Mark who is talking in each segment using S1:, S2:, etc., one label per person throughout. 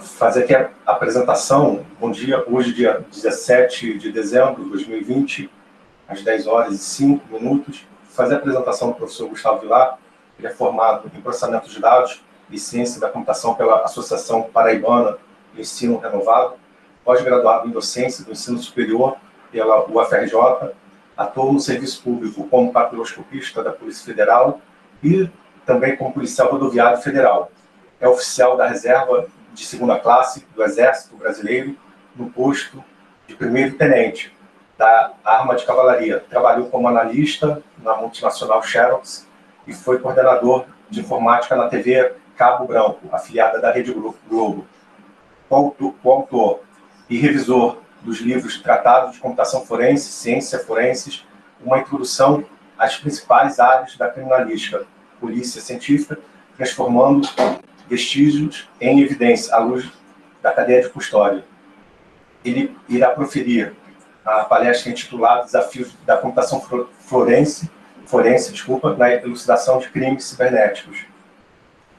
S1: fazer aqui a apresentação. Bom dia, hoje, dia 17 de dezembro de 2020, às 10 horas e 5 minutos. Fazer a apresentação do professor Gustavo Vilar. Ele é formado em processamento de dados e ciência da computação pela Associação Paraibana de Ensino Renovado, pós-graduado em docência do ensino superior pela UFRJ, atuou no serviço público como papiloscopista da Polícia Federal e também como policial rodoviário federal. É oficial da reserva de segunda classe do Exército Brasileiro, no posto de primeiro-tenente da Arma de Cavalaria. Trabalhou como analista na multinacional Xerox e foi coordenador de informática na TV Cabo Branco, afiliada da Rede Globo. Coautor e revisor dos livros Tratado de Computação Forense, Ciência Forenses, uma introdução às principais áreas da criminalística, polícia científica, transformando vestígios em evidência à luz da cadeia de custódia. Ele irá proferir a palestra intitulada Desafios da Computação Forense, na elucidação de crimes cibernéticos.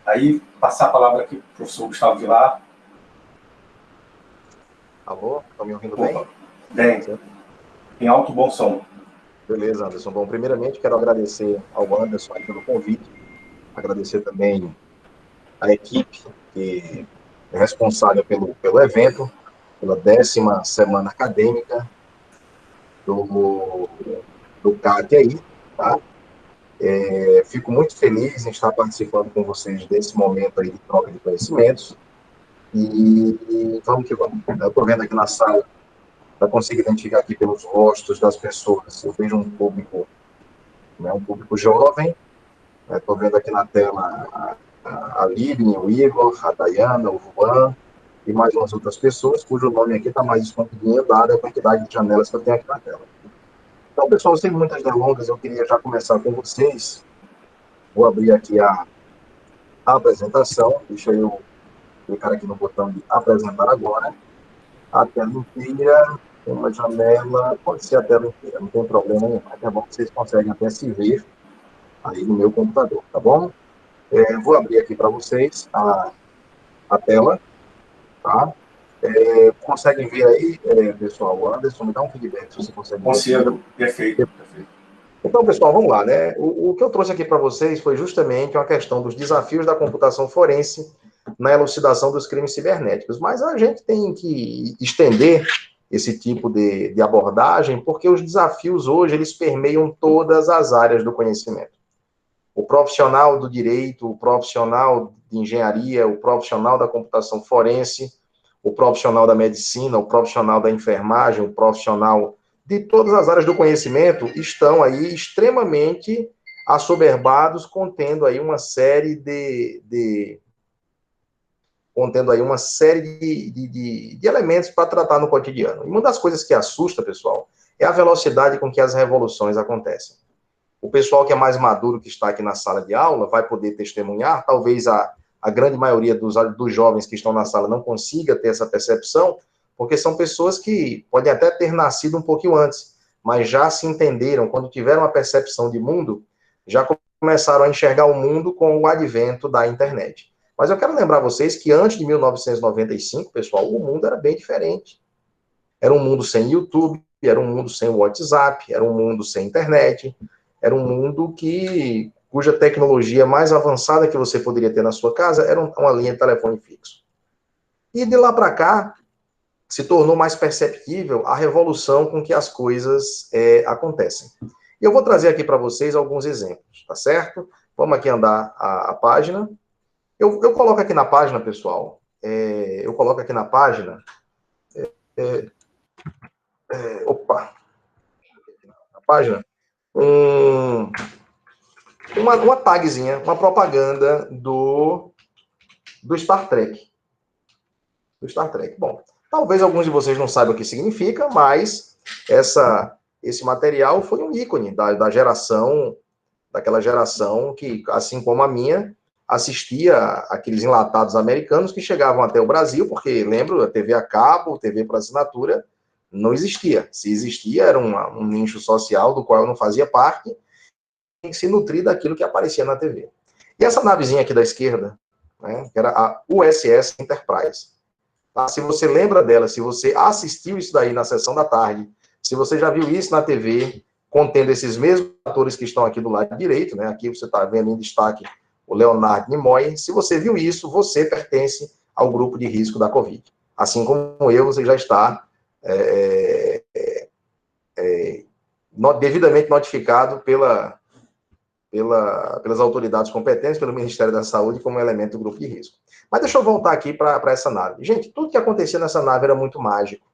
S1: Aí, passar a palavra aqui para o professor Gustavo Vilar.
S2: Alô, estão me ouvindo bem?
S1: Bem, em alto bom som.
S2: Beleza, Anderson. Bom, primeiramente quero agradecer ao Anderson aí pelo convite, agradecer também a equipe que é responsável pelo evento, pela 10ª semana acadêmica do CAT aí, tá? Fico muito feliz em estar participando com vocês desse momento aí de troca de conhecimentos. E vamos que vamos. Eu estou vendo aqui na sala, para conseguir identificar aqui pelos rostos das pessoas, eu vejo um público, né, um público jovem. Estou vendo aqui na tela a Lívia, o Igor, a Dayana, o Juan e mais umas outras pessoas, cujo nome aqui está mais escondidinho, dada a quantidade de janelas que eu tenho aqui na tela. Então, pessoal, sem muitas delongas, eu queria já começar com vocês. Vou abrir aqui a apresentação. Deixa eu clicar aqui no botão de apresentar agora. A tela inteira, uma janela, pode ser a tela inteira, não tem problema nenhum. É bom que vocês conseguem até se ver aí no meu computador, tá bom? Vou abrir aqui para vocês a tela, tá? Conseguem ver aí, pessoal? O Anderson, me dá um feedback se você consegue ver.
S1: Consigo, perfeito.
S2: Então, pessoal, vamos lá, né? O que eu trouxe aqui para vocês foi justamente uma questão dos desafios da computação forense na elucidação dos crimes cibernéticos. Mas a gente tem que estender esse tipo de abordagem, porque os desafios hoje, eles permeiam todas as áreas do conhecimento. O profissional do direito, o profissional de engenharia, o profissional da computação forense, o profissional da medicina, o profissional da enfermagem, o profissional de todas as áreas do conhecimento estão aí extremamente assoberbados, contendo aí uma série de elementos para tratar no cotidiano. E uma das coisas que assusta, pessoal, é a velocidade com que as revoluções acontecem. O pessoal que é mais maduro, que está aqui na sala de aula, vai poder testemunhar, talvez a grande maioria dos jovens que estão na sala não consiga ter essa percepção, porque são pessoas que podem até ter nascido um pouquinho antes, mas já se entenderam, quando tiveram uma percepção de mundo, já começaram a enxergar o mundo com o advento da internet. Mas eu quero lembrar vocês que antes de 1995, pessoal, o mundo era bem diferente. Era um mundo sem YouTube, era um mundo sem WhatsApp, era um mundo sem internet, era um mundo cuja tecnologia mais avançada que você poderia ter na sua casa era uma linha de telefone fixo. E de lá para cá, se tornou mais perceptível a revolução com que as coisas acontecem. E eu vou trazer aqui para vocês alguns exemplos, tá certo? Vamos aqui andar a página. Eu coloco aqui na página, pessoal, na página, uma tagzinha, uma propaganda do Star Trek. Do Star Trek. Bom, talvez alguns de vocês não saibam o que significa, mas esse material foi um ícone daquela geração que, assim como a minha, assistia aqueles enlatados americanos que chegavam até o Brasil, porque, lembro, a TV a cabo, TV por assinatura, não existia. Se existia, era um nicho social do qual eu não fazia parte, tem que se nutrir daquilo que aparecia na TV. E essa navezinha aqui da esquerda, né, que era a USS Enterprise. Tá? Se você lembra dela, se você assistiu isso daí na sessão da tarde, se você já viu isso na TV, contendo esses mesmos atores que estão aqui do lado direito, né, aqui você está vendo em destaque o Leonard Nimoy, se você viu isso, você pertence ao grupo de risco da Covid. Assim como eu, você já está devidamente notificado pelas autoridades competentes, pelo Ministério da Saúde, como elemento do grupo de risco. Mas deixa eu voltar aqui para essa nave. Gente, tudo que acontecia nessa nave era muito mágico.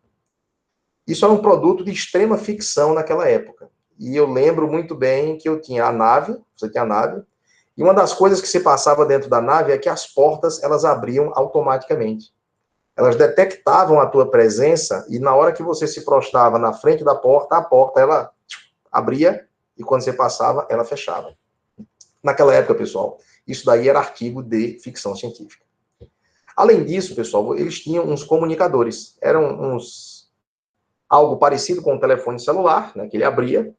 S2: Isso era um produto de extrema ficção naquela época. E eu lembro muito bem que eu tinha a nave, você tinha a nave, e uma das coisas que se passava dentro da nave é que as portas, elas abriam automaticamente. Elas detectavam a tua presença e na hora que você se prostrava na frente da porta, a porta, ela abria e quando você passava, ela fechava. Naquela época, pessoal, isso daí era artigo de ficção científica. Além disso, pessoal, eles tinham uns comunicadores. Eram algo parecido com um telefone celular, né, que ele abria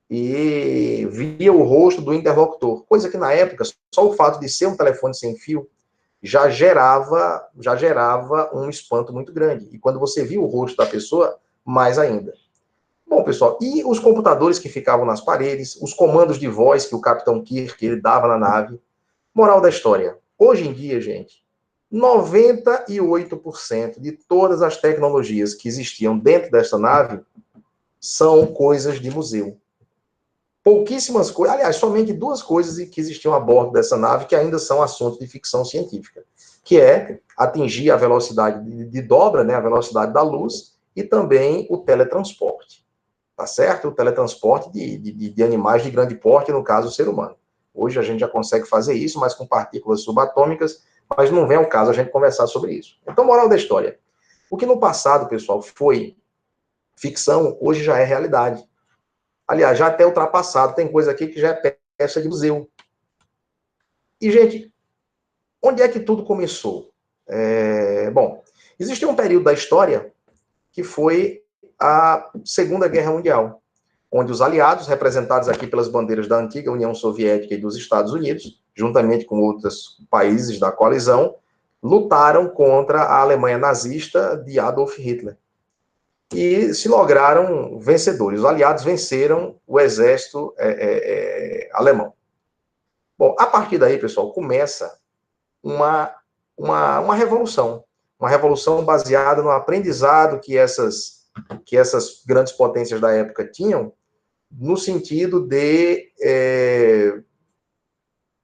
S2: e via o rosto do interlocutor. Coisa que na época, só o fato de ser um telefone sem fio já gerava um espanto muito grande. E quando você via o rosto da pessoa, mais ainda. Bom, pessoal, e os computadores que ficavam nas paredes, os comandos de voz que o Capitão Kirk ele dava na nave. Moral da história. Hoje em dia, gente, 98% de todas as tecnologias que existiam dentro dessa nave são coisas de museu. Pouquíssimas coisas, aliás, somente duas coisas que existiam a bordo dessa nave que ainda são assuntos de ficção científica, que é atingir a velocidade de dobra, né, a velocidade da luz, e também o teletransporte, tá certo? O teletransporte de animais de grande porte, no caso, o ser humano. Hoje a gente já consegue fazer isso, mas com partículas subatômicas, mas não vem ao caso a gente conversar sobre isso. Então, moral da história. O que no passado, pessoal, foi ficção, hoje já é realidade. Aliás, já até ultrapassado. Tem coisa aqui que já é peça de museu. E, gente, onde é que tudo começou? Bom, existe um período da história que foi a Segunda Guerra Mundial, onde os aliados, representados aqui pelas bandeiras da antiga União Soviética e dos Estados Unidos, juntamente com outros países da coalizão, lutaram contra a Alemanha nazista de Adolf Hitler. E se lograram vencedores. Os aliados venceram o exército alemão. Bom, a partir daí, pessoal, começa uma revolução. Uma revolução baseada no aprendizado que essas grandes potências da época tinham, no sentido de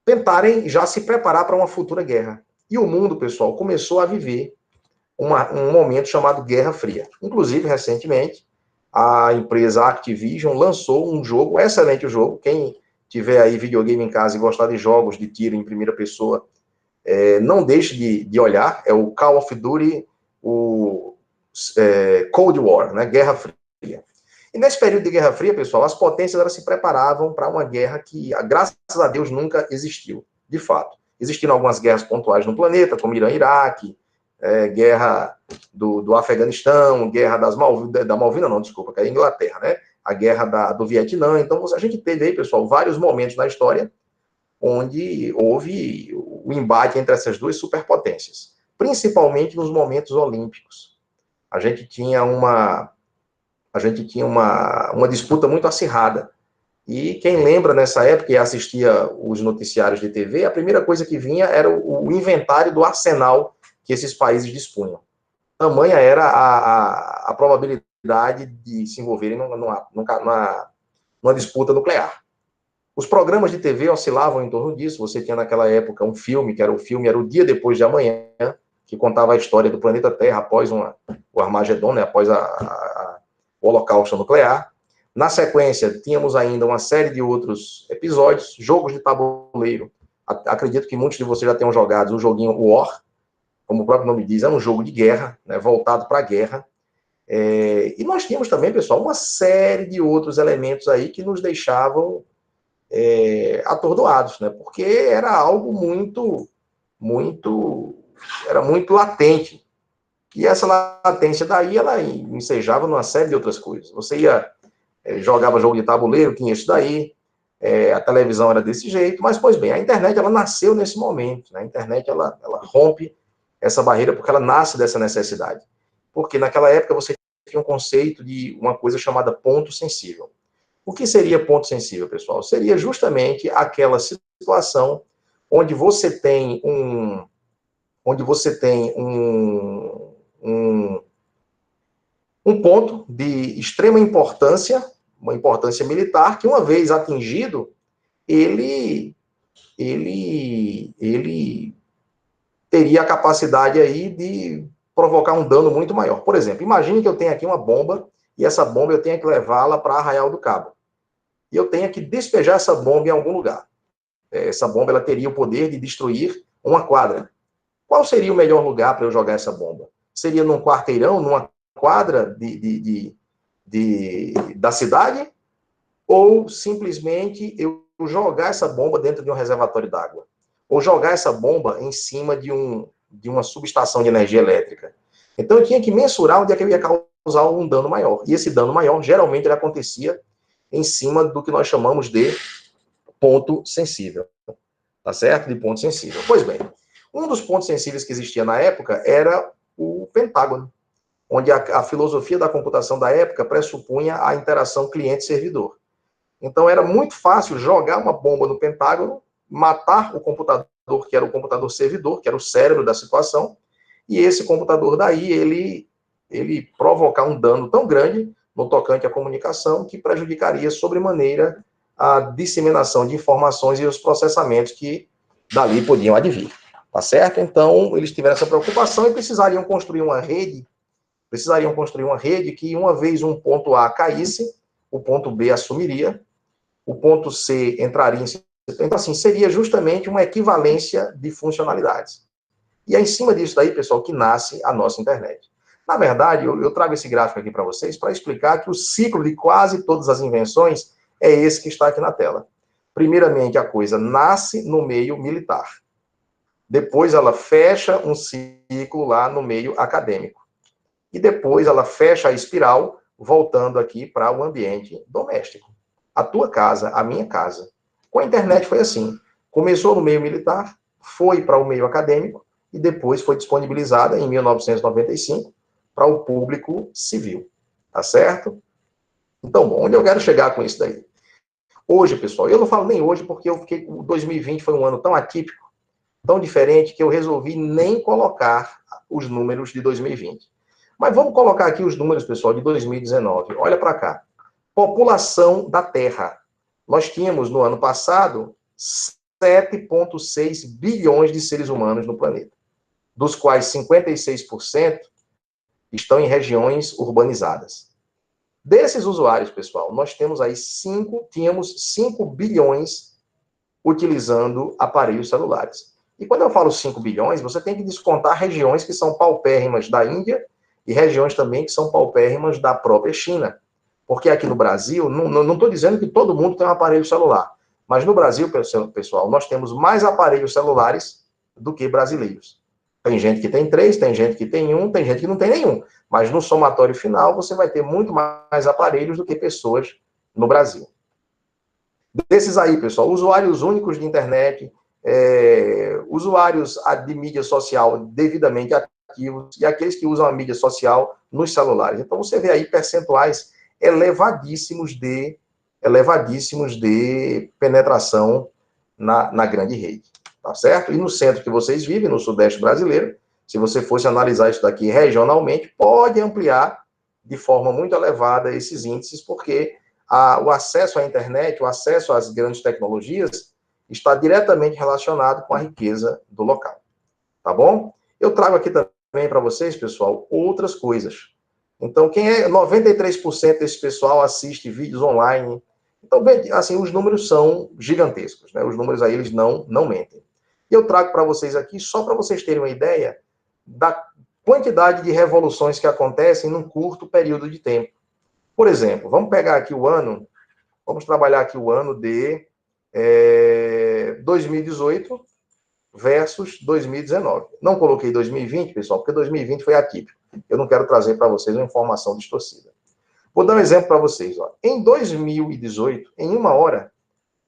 S2: tentarem já se preparar para uma futura guerra. E o mundo, pessoal, começou a viver um momento chamado Guerra Fria. Inclusive, recentemente, a empresa Activision lançou um jogo, excelente o jogo, quem tiver aí videogame em casa e gostar de jogos de tiro em primeira pessoa, não deixe de olhar, é o Call of Duty, Cold War, né, Guerra Fria. E nesse período de Guerra Fria, pessoal, as potências elas se preparavam para uma guerra que, graças a Deus, nunca existiu, de fato. Existiram algumas guerras pontuais no planeta, como Irã e Iraque, guerra do Afeganistão, guerra da Malvina, não, desculpa, que é a Inglaterra, né? A guerra do Vietnã. Então, a gente teve aí, pessoal, vários momentos na história onde houve o embate entre essas duas superpotências, principalmente nos momentos olímpicos. A gente tinha uma disputa muito acirrada. E quem lembra nessa época e assistia os noticiários de TV, a primeira coisa que vinha era o inventário do arsenal que esses países dispunham. Tamanha era a probabilidade de se envolverem numa disputa nuclear. Os programas de TV oscilavam em torno disso. Você tinha naquela época um filme, era o Dia Depois de Amanhã, que contava a história do planeta Terra após o Armagedon, né, após o Holocausto Nuclear. Na sequência, tínhamos ainda uma série de outros episódios, jogos de tabuleiro. Acredito que muitos de vocês já tenham jogado o joguinho War, como o próprio nome diz, é um jogo de guerra, né, voltado para a guerra. E nós tínhamos também, pessoal, uma série de outros elementos aí que nos deixavam atordoados, né, porque era algo era muito latente. E essa latência daí, ela ensejava numa série de outras coisas. Você jogava jogo de tabuleiro, tinha isso daí. a televisão era desse jeito, mas, pois bem, a internet, ela nasceu nesse momento, né? A internet, ela rompe essa barreira porque ela nasce dessa necessidade. Porque naquela época você tinha um conceito de uma coisa chamada ponto sensível. O que seria ponto sensível, pessoal? Seria justamente aquela situação onde você tem um ponto de extrema importância, uma importância militar, que uma vez atingido, ele teria a capacidade aí de provocar um dano muito maior. Por exemplo, imagine que eu tenho aqui uma bomba, e essa bomba eu tenho que levá-la para Arraial do Cabo. E eu tenho que despejar essa bomba em algum lugar. Essa bomba ela teria o poder de destruir uma quadra. Qual seria o melhor lugar para eu jogar essa bomba? Seria num quarteirão, numa quadra da cidade? Ou simplesmente eu jogar essa bomba dentro de um reservatório d'água? Ou jogar essa bomba em cima de uma subestação de energia elétrica? Então eu tinha que mensurar onde é que eu ia causar um dano maior. E esse dano maior, geralmente, ele acontecia em cima do que nós chamamos de ponto sensível. Tá certo? De ponto sensível. Pois bem, um dos pontos sensíveis que existia na época era o Pentágono, onde a filosofia da computação da época pressupunha a interação cliente-servidor. Então era muito fácil jogar uma bomba no Pentágono, matar o computador, que era o computador servidor, que era o cérebro da situação, e esse computador daí, ele provocar um dano tão grande no tocante à comunicação que prejudicaria sobremaneira a disseminação de informações e os processamentos que dali podiam advir. Tá certo? Então, eles tiveram essa preocupação e precisariam construir uma rede que, uma vez um ponto A caísse, o ponto B assumiria, o ponto C entraria em... Então, assim, seria justamente uma equivalência de funcionalidades. E é em cima disso daí, pessoal, que nasce a nossa internet. Na verdade, eu trago esse gráfico aqui para vocês para explicar que o ciclo de quase todas as invenções é esse que está aqui na tela. Primeiramente, a coisa nasce no meio militar. Depois, ela fecha um ciclo lá no meio acadêmico. E depois, ela fecha a espiral, voltando aqui para o ambiente doméstico. A tua casa, a minha casa. Com a internet foi assim. Começou no meio militar, foi para o meio acadêmico, e depois foi disponibilizada em 1995 para o público civil. Tá certo? Então, bom, onde eu quero chegar com isso daí? Hoje, pessoal, eu não falo nem hoje porque o 2020 foi um ano tão atípico, tão diferente, que eu resolvi nem colocar os números de 2020. Mas vamos colocar aqui os números, pessoal, de 2019. Olha para cá. População da Terra. Nós tínhamos, no ano passado, 7,6 bilhões de seres humanos no planeta, dos quais 56% estão em regiões urbanizadas. Desses usuários, pessoal, nós temos aí 5 bilhões utilizando aparelhos celulares. E quando eu falo 5 bilhões, você tem que descontar regiões que são paupérrimas da Índia e regiões também que são paupérrimas da própria China. Porque aqui no Brasil, não estou dizendo que todo mundo tem um aparelho celular, mas no Brasil, pessoal, nós temos mais aparelhos celulares do que brasileiros. Tem gente que tem 3, tem gente que tem 1, tem gente que não tem nenhum. Mas no somatório final, você vai ter muito mais aparelhos do que pessoas no Brasil. Desses aí, pessoal, usuários únicos de internet, usuários de mídia social devidamente ativos e aqueles que usam a mídia social nos celulares. Então, você vê aí percentuais elevadíssimos de penetração na grande rede. Tá certo? E no centro que vocês vivem, no Sudeste brasileiro, se você fosse analisar isso daqui regionalmente, pode ampliar de forma muito elevada esses índices, porque o acesso à internet, o acesso às grandes tecnologias, está diretamente relacionado com a riqueza do local. Tá bom? Eu trago aqui também para vocês, pessoal, outras coisas. Então, 93% desse pessoal assiste vídeos online. Então, assim, os números são gigantescos, né? Os números aí, eles não mentem. E eu trago para vocês aqui, só para vocês terem uma ideia da quantidade de revoluções que acontecem num curto período de tempo. Por exemplo, vamos pegar aqui vamos trabalhar aqui o ano de 2018 versus 2019. Não coloquei 2020, pessoal, porque 2020 foi atípico. Eu não quero trazer para vocês uma informação distorcida. Vou dar um exemplo para vocês. Ó. Em 2018, em uma hora,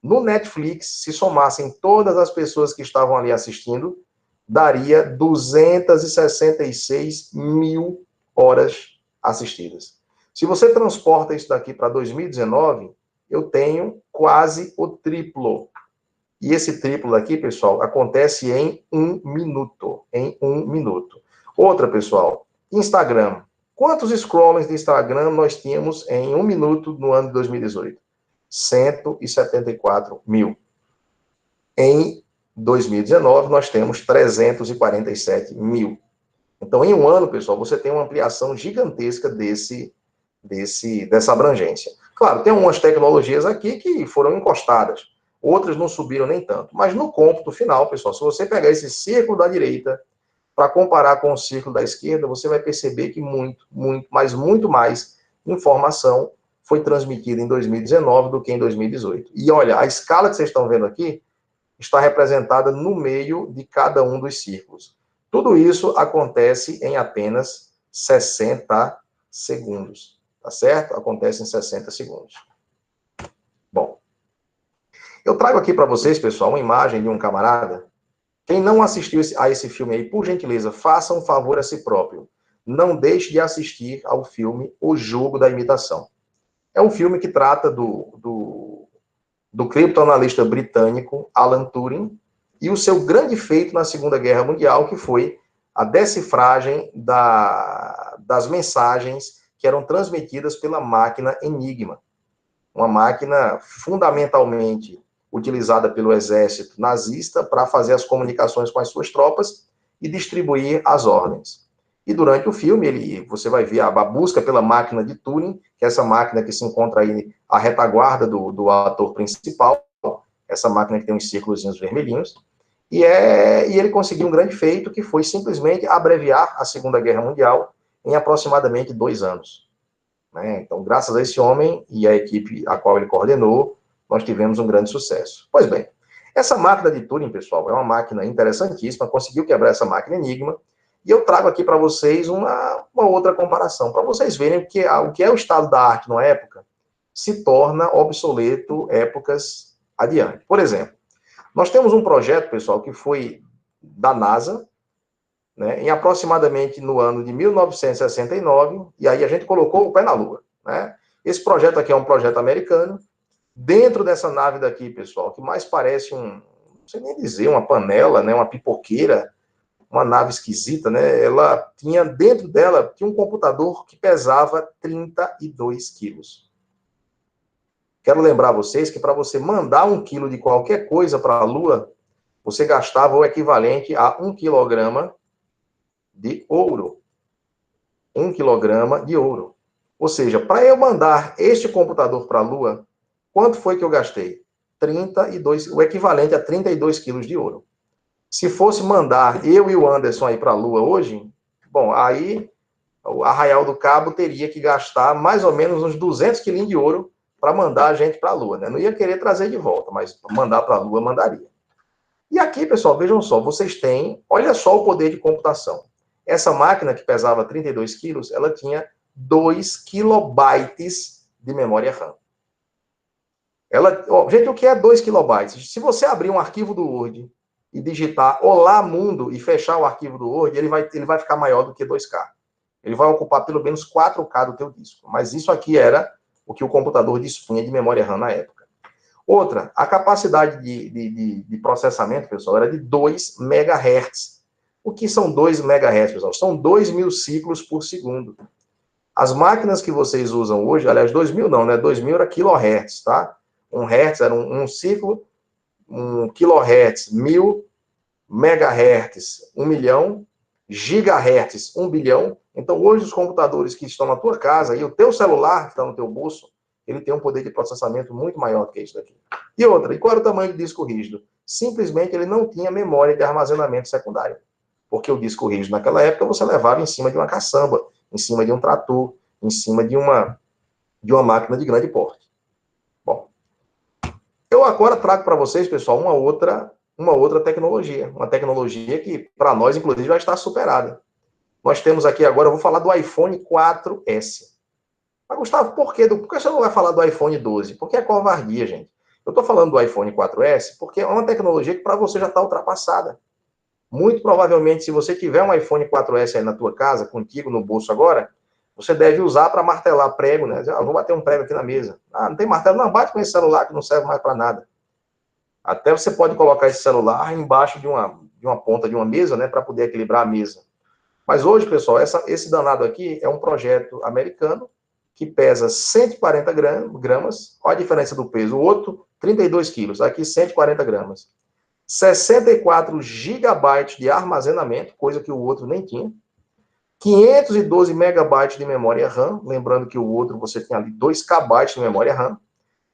S2: No Netflix, se somassem todas as pessoas que estavam ali assistindo, daria 266 mil horas assistidas. Se você transporta isso daqui para 2019, eu tenho quase o triplo. E esse triplo daqui, pessoal, acontece em 1 minuto. Em 1 minuto. Outra, pessoal, Instagram. Quantos scrollings de Instagram nós tínhamos em 1 minuto no ano de 2018? 174 mil. Em 2019, nós temos 347 mil. Então, em um ano, pessoal, você tem uma ampliação gigantesca dessa abrangência. Claro, tem umas tecnologias aqui que foram encostadas, outras não subiram nem tanto. Mas no cômputo final, pessoal, se você pegar esse círculo da direita para comparar com o círculo da esquerda, você vai perceber que muito mais informação foi transmitida em 2019 do que em 2018. E olha, a escala que vocês estão vendo aqui está representada no meio de cada um dos círculos. Tudo isso acontece em apenas 60 segundos, tá certo? Acontece em 60 segundos. Bom, eu trago aqui para vocês, pessoal, uma imagem de um camarada. Quem não assistiu a esse filme aí, por gentileza, faça um favor a si próprio. Não deixe de assistir ao filme O Jogo da Imitação. É um filme que trata do criptoanalista britânico Alan Turing e o seu grande feito na Segunda Guerra Mundial, que foi a decifragem das mensagens que eram transmitidas pela máquina Enigma. Uma máquina fundamentalmente utilizada pelo exército nazista para fazer as comunicações com as suas tropas e distribuir as ordens. E durante o filme, você vai ver a busca pela máquina de Turing, que é essa máquina que se encontra aí à retaguarda do ator principal, essa máquina que tem uns círculos vermelhinhos, e ele conseguiu um grande feito, que foi simplesmente abreviar a Segunda Guerra Mundial em aproximadamente 2 anos. Né? Então, graças a esse homem e a equipe a qual ele coordenou, nós tivemos um grande sucesso. Pois bem, essa máquina de Turing, pessoal, é uma máquina interessantíssima, conseguiu quebrar essa máquina Enigma, e eu trago aqui para vocês uma outra comparação, para vocês verem o que é o estado da arte na época se torna obsoleto épocas adiante. Por exemplo, nós temos um projeto, pessoal, que foi da NASA, né, em aproximadamente no ano de 1969, e aí a gente colocou o pé na Lua. Né? Esse projeto aqui é um projeto americano. Dentro dessa nave daqui, pessoal, que mais parece não sei nem dizer, uma panela, né, uma pipoqueira, uma nave esquisita, né? Dentro dela, tinha um computador que pesava 32 quilos. Quero lembrar vocês que para você mandar 1 quilo de qualquer coisa para a Lua, você gastava o equivalente a 1 quilograma de ouro. 1 quilograma de ouro. Ou seja, para eu mandar este computador para a Lua, quanto foi que eu gastei? 32, o equivalente a 32 quilos de ouro. Se fosse mandar eu e o Anderson aí para a Lua hoje, bom, aí o Arraial do Cabo teria que gastar mais ou menos uns 200 quilinhos de ouro para mandar a gente para a Lua, né? Não ia querer trazer de volta, mas mandar para a Lua, mandaria. E aqui, pessoal, vejam só, vocês têm, olha só o poder de computação. Essa máquina que pesava 32 quilos, ela tinha 2 kilobytes de memória RAM. Gente, o que é 2 kilobytes? Se você abrir um arquivo do Word e digitar Olá Mundo e fechar o arquivo do Word, ele vai ficar maior do que 2K. Ele vai ocupar pelo menos 4K do teu disco. Mas isso aqui era o que o computador dispunha de memória RAM na época. Outra, a capacidade de processamento, pessoal, era de 2 MHz. O que são 2 MHz, pessoal? São 2.000 ciclos por segundo. As máquinas que vocês usam hoje, aliás, 2.000 não, né? 2.000 era kilohertz, tá? 1 hertz era um ciclo, 1 kilohertz, 1.000, megahertz, 1 milhão, gigahertz, 1 bilhão. Então, hoje, os computadores que estão na tua casa e o teu celular que está no teu bolso, ele tem um poder de processamento muito maior do que isso daqui. E outra, e qual era o tamanho do disco rígido? Simplesmente ele não tinha memória de armazenamento secundário. Porque o disco rígido naquela época você levava em cima de uma caçamba, em cima de um trator, em cima de uma máquina de grande porte. Bom, eu agora trago para vocês, pessoal, uma outra tecnologia. Uma tecnologia que, para nós, inclusive, já está superada. Nós temos aqui agora, eu vou falar do iPhone 4S. Mas, Gustavo, por que você não vai falar do iPhone 12? Porque é covardia, gente. Eu estou falando do iPhone 4S porque é uma tecnologia que para você já está ultrapassada. Muito provavelmente, se você tiver um iPhone 4S aí na tua casa, contigo no bolso agora, você deve usar para martelar prego, né? Vou bater um prego aqui na mesa. Não tem martelo? Não, bate com esse celular que não serve mais para nada. Até você pode colocar esse celular embaixo de uma ponta de uma mesa, né, para poder equilibrar a mesa. Mas hoje, pessoal, esse danado aqui é um projeto americano que pesa 140 gramas. Olha a diferença do peso. O outro, 32 quilos. Aqui, 140 gramas. 64 gigabytes de armazenamento, coisa que o outro nem tinha. 512 megabytes de memória RAM. Lembrando que o outro você tinha ali 2 KB de memória RAM.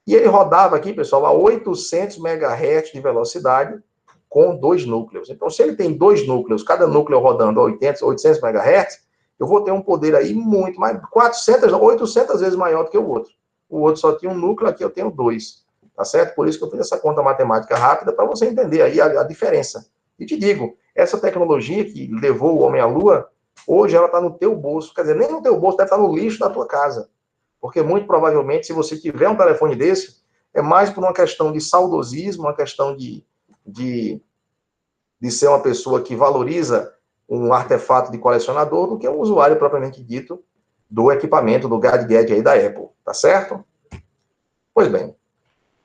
S2: E ele rodava aqui, pessoal, a 800 MHz de velocidade com 2 núcleos. Então, se ele tem 2 núcleos, cada núcleo rodando a 800 MHz, eu vou ter um poder aí muito mais, 800 vezes maior do que o outro. O outro só tinha um núcleo, aqui eu tenho 2. Tá certo? Por isso que eu fiz essa conta matemática rápida, para você entender aí a diferença. E te digo, essa tecnologia que levou o homem à Lua, hoje ela está no teu bolso. Quer dizer, nem no teu bolso, deve estar no lixo da tua casa. Porque muito provavelmente, se você tiver um telefone desse, é mais por uma questão de saudosismo, uma questão de ser uma pessoa que valoriza um artefato de colecionador do que um usuário propriamente dito do equipamento, do gadget aí da Apple, tá certo? Pois bem,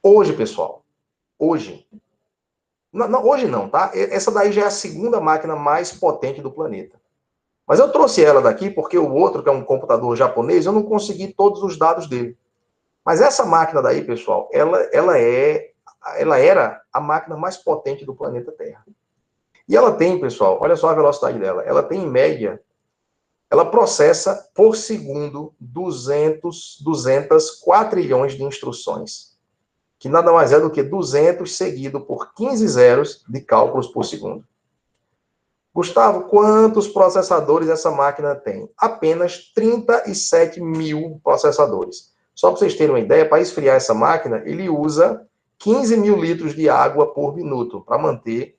S2: hoje, pessoal, hoje não, tá? Essa daí já é a segunda máquina mais potente do planeta. Mas eu trouxe ela daqui porque o outro, que é um computador japonês, eu não consegui todos os dados dele. Mas essa máquina daí, pessoal, ela era a máquina mais potente do planeta Terra. E ela tem, pessoal, olha só a velocidade dela. Ela tem, em média, ela processa por segundo 200 quatrilhões de instruções. Que nada mais é do que 200 seguido por 15 zeros de cálculos por segundo. Gustavo, quantos processadores essa máquina tem? Apenas 37 mil processadores. Só para vocês terem uma ideia, para esfriar essa máquina, ele usa 15 mil litros de água por minuto para manter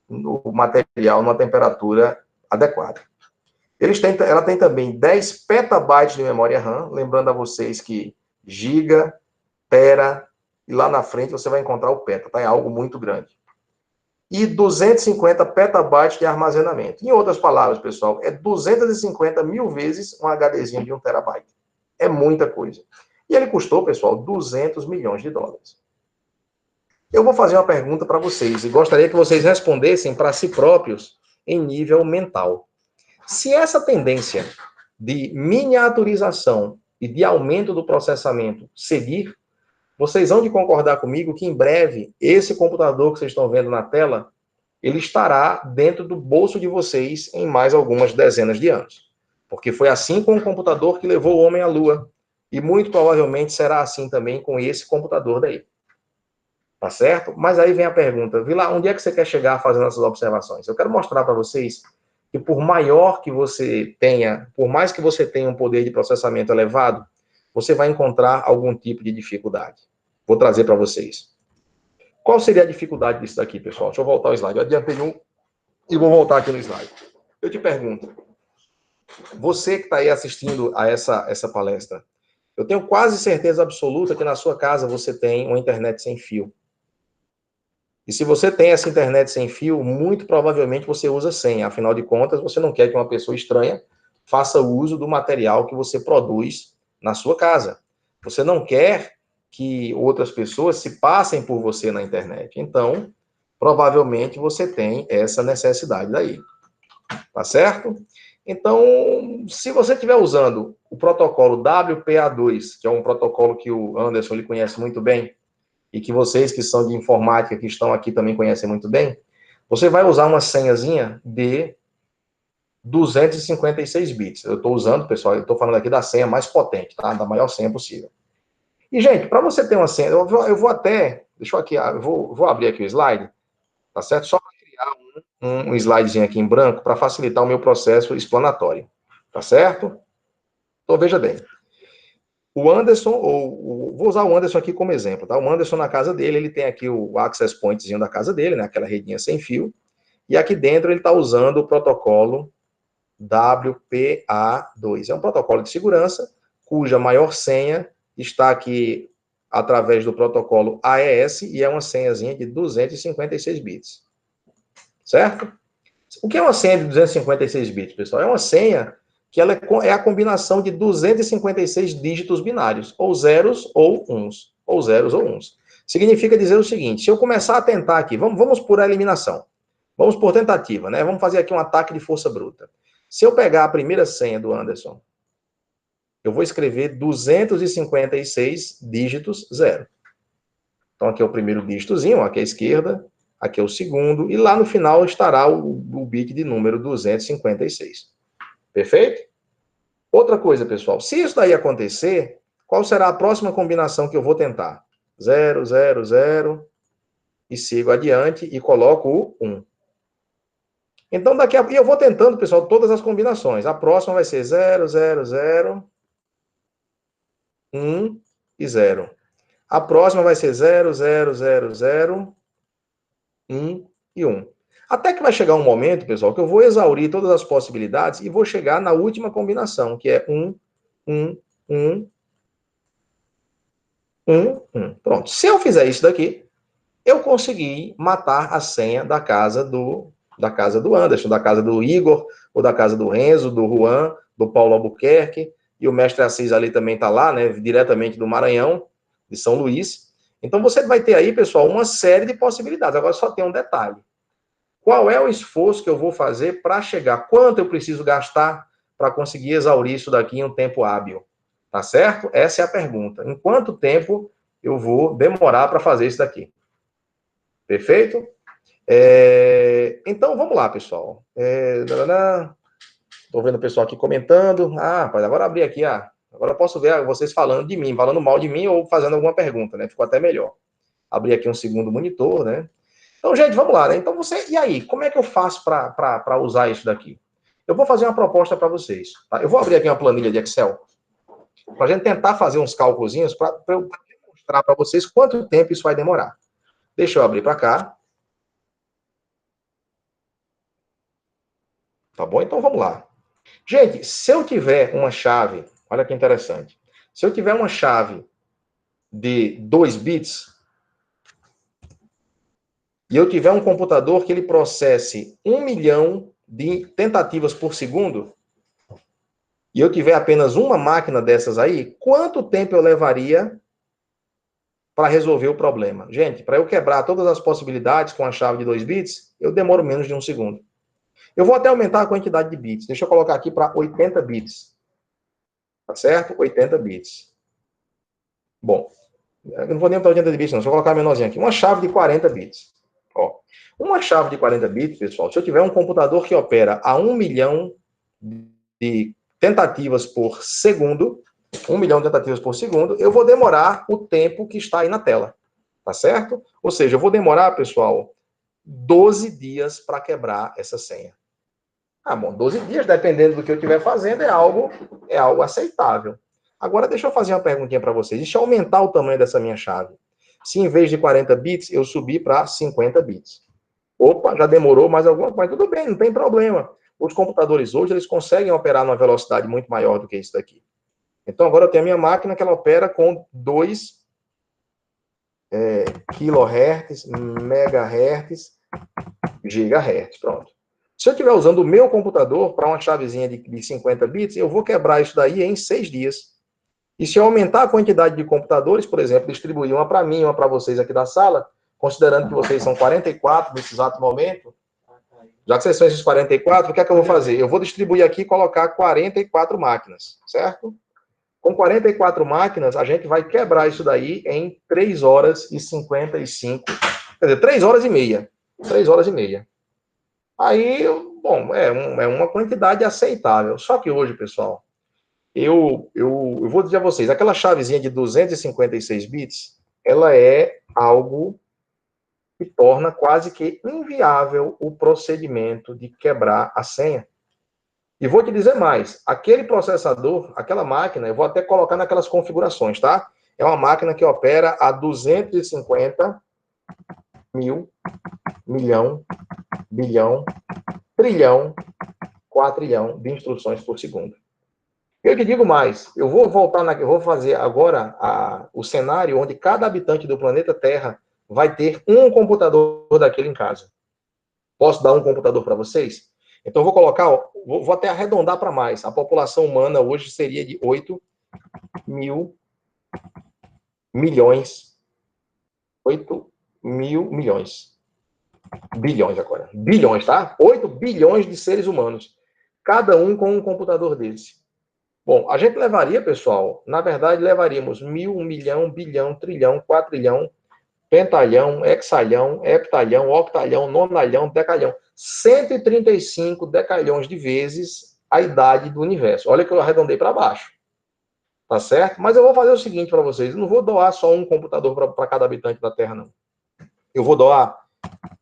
S2: o material numa temperatura adequada. Ela tem também 10 petabytes de memória RAM, lembrando a vocês que giga, tera, e lá na frente você vai encontrar o peta, tá? É algo muito grande. E 250 petabytes de armazenamento. Em outras palavras, pessoal, é 250 mil vezes um HDzinho de 1 terabyte. É muita coisa. E ele custou, pessoal, 200 milhões de dólares. Eu vou fazer uma pergunta para vocês e gostaria que vocês respondessem para si próprios em nível mental. Se essa tendência de miniaturização e de aumento do processamento seguir, vocês vão de concordar comigo que em breve esse computador que vocês estão vendo na tela, ele estará dentro do bolso de vocês em mais algumas dezenas de anos. Porque foi assim com o computador que levou o homem à Lua. E muito provavelmente será assim também com esse computador daí. Tá certo? Mas aí vem a pergunta, Vila, onde é que você quer chegar fazendo essas observações? Eu quero mostrar para vocês que por maior que você tenha, por mais que você tenha um poder de processamento elevado, você vai encontrar algum tipo de dificuldade. Vou trazer para vocês. Qual seria a dificuldade disso daqui, pessoal? Deixa eu voltar ao slide. Eu adiantei um e vou voltar aqui no slide. Eu te pergunto, você que está aí assistindo a essa palestra, eu tenho quase certeza absoluta que na sua casa você tem uma internet sem fio. E se você tem essa internet sem fio, muito provavelmente você usa senha. Afinal de contas, você não quer que uma pessoa estranha faça uso do material que você produz na sua casa. Você não quer que outras pessoas se passem por você na internet. Então, provavelmente você tem essa necessidade daí. Tá certo? Então, se você estiver usando o protocolo WPA2, que é um protocolo que o Anderson ele conhece muito bem, e que vocês que são de informática, que estão aqui também conhecem muito bem, você vai usar uma senhazinha de 256 bits. Eu estou usando, pessoal, eu estou falando aqui da senha mais potente, tá? Da maior senha possível. E, gente, para você ter uma senha, eu vou até, deixa eu aqui, eu vou abrir aqui o slide, tá certo? Só para criar um slidezinho aqui em branco para facilitar o meu processo explanatório, tá certo? Então, veja bem. O Anderson, vou usar o Anderson aqui como exemplo, tá? O Anderson na casa dele, ele tem aqui o access pointzinho da casa dele, né? Aquela redinha sem fio. E aqui dentro ele está usando o protocolo WPA2. É um protocolo de segurança, cuja maior senha está aqui através do protocolo AES e é uma senhazinha de 256 bits. Certo? O que é uma senha de 256 bits, pessoal? É uma senha que ela é a combinação de 256 dígitos binários, ou zeros ou uns, ou zeros ou uns. Significa dizer o seguinte, se eu começar a tentar aqui, vamos por eliminação, vamos por tentativa, né? Vamos fazer aqui um ataque de força bruta. Se eu pegar a primeira senha do Anderson, eu vou escrever 256 dígitos zero. Então aqui é o primeiro dígitozinho, aqui à esquerda, aqui é o segundo, e lá no final estará o bit de número 256. Perfeito? Outra coisa, pessoal, se isso daí acontecer, qual será a próxima combinação que eu vou tentar? 0, 0, 0, e sigo adiante e coloco o 1. Então, e eu vou tentando, pessoal, todas as combinações. A próxima vai ser 0, 0, 0, 1 e 0. A próxima vai ser 0, 0, 0, 0, 1 e 1. Até que vai chegar um momento, pessoal, que eu vou exaurir todas as possibilidades e vou chegar na última combinação, que é 1, 1, 1, 1, 1. Pronto. Se eu fizer isso daqui, eu consegui matar a senha da casa do Anderson, da casa do Igor, ou da casa do Renzo, do Juan, do Paulo Albuquerque, e o mestre Assis ali também está lá, né, diretamente do Maranhão, de São Luís. Então você vai ter aí, pessoal, uma série de possibilidades. Agora só tem um detalhe. Qual é o esforço que eu vou fazer para chegar? Quanto eu preciso gastar para conseguir exaurir isso daqui em um tempo hábil? Tá certo? Essa é a pergunta. Em quanto tempo eu vou demorar para fazer isso daqui? Perfeito? Então, vamos lá, pessoal. Estou vendo o pessoal aqui comentando. Rapaz, agora abri aqui. Agora eu posso ver vocês falando de mim, falando mal de mim ou fazendo alguma pergunta, né? Ficou até melhor. Abri aqui um segundo monitor, né? Então, gente, vamos lá, né? Então, e aí, como é que eu faço para usar isso daqui? Eu vou fazer uma proposta para vocês. Tá? Eu vou abrir aqui uma planilha de Excel para a gente tentar fazer uns cálculos para eu mostrar para vocês quanto tempo isso vai demorar. Deixa eu abrir para cá. Tá bom? Então, vamos lá. Gente, se eu tiver uma chave, olha que interessante. Se eu tiver uma chave de 2 bits, e eu tiver um computador que ele processe 1 milhão de tentativas por segundo, e eu tiver apenas uma máquina dessas aí, quanto tempo eu levaria para resolver o problema? Gente, para eu quebrar todas as possibilidades com a chave de 2 bits, eu demoro menos de 1 segundo. Eu vou até aumentar a quantidade de bits. Deixa eu colocar aqui para 80 bits. Tá certo? 80 bits. Bom, eu não vou nem para 80 bits, não. Deixa eu colocar menorzinho aqui. Uma chave de 40 bits. Ó, uma chave de 40 bits, pessoal, se eu tiver um computador que opera a 1 milhão de tentativas por segundo, 1 milhão de tentativas por segundo, eu vou demorar o tempo que está aí na tela. Tá certo? Ou seja, eu vou demorar, pessoal, 12 dias para quebrar essa senha. Bom, 12 dias, dependendo do que eu estiver fazendo, é algo aceitável. Agora, deixa eu fazer uma perguntinha para vocês. Deixa eu aumentar o tamanho dessa minha chave. Se em vez de 40 bits, eu subir para 50 bits. Opa, já demorou mais alguma coisa. Tudo bem, não tem problema. Os computadores hoje, eles conseguem operar numa velocidade muito maior do que isso daqui. Então, agora eu tenho a minha máquina que ela opera com 2 kHz, megahertz, gigahertz. Pronto. Se eu estiver usando o meu computador para uma chavezinha de 50 bits, eu vou quebrar isso daí em 6 dias. E se eu aumentar a quantidade de computadores, por exemplo, distribuir uma para mim e uma para vocês aqui da sala, considerando que vocês são 44 nesse exato momento, já que vocês são esses 44, o que é que eu vou fazer? Eu vou distribuir aqui e colocar 44 máquinas, certo? Com 44 máquinas, a gente vai quebrar isso daí em 3 horas e 55, quer dizer, 3 horas e meia. 3 horas e meia. Aí, bom, é uma quantidade aceitável. Só que hoje, pessoal, eu vou dizer a vocês, aquela chavezinha de 256 bits, ela é algo que torna quase que inviável o procedimento de quebrar a senha. E vou te dizer mais, aquele processador, aquela máquina, eu vou até colocar naquelas configurações, tá? É uma máquina que opera a 250 mil, milhão, bilhão, trilhão, quatrilhão de instruções por segundo. Eu te digo mais, eu vou eu vou fazer agora o cenário onde cada habitante do planeta Terra vai ter um computador daquele em casa. Posso dar um computador para vocês? Então, eu vou colocar, ó, vou até arredondar para mais. A população humana hoje seria de 8 mil milhões. 8 mil milhões. Bilhões agora. Bilhões, tá? 8 bilhões de seres humanos. Cada um com um computador desse. Bom, a gente levaria, pessoal, na verdade, levaríamos 1.000, 1 milhão, bilhão, trilhão, quatrilhão, pentalhão, hexalhão, heptalhão, octalhão, nonalhão, decalhão. 135 decalhões de vezes a idade do universo. Olha que eu arredondei para baixo. Tá certo? Mas eu vou fazer o seguinte para vocês. Eu não vou doar só um computador para cada habitante da Terra, não. Eu vou doar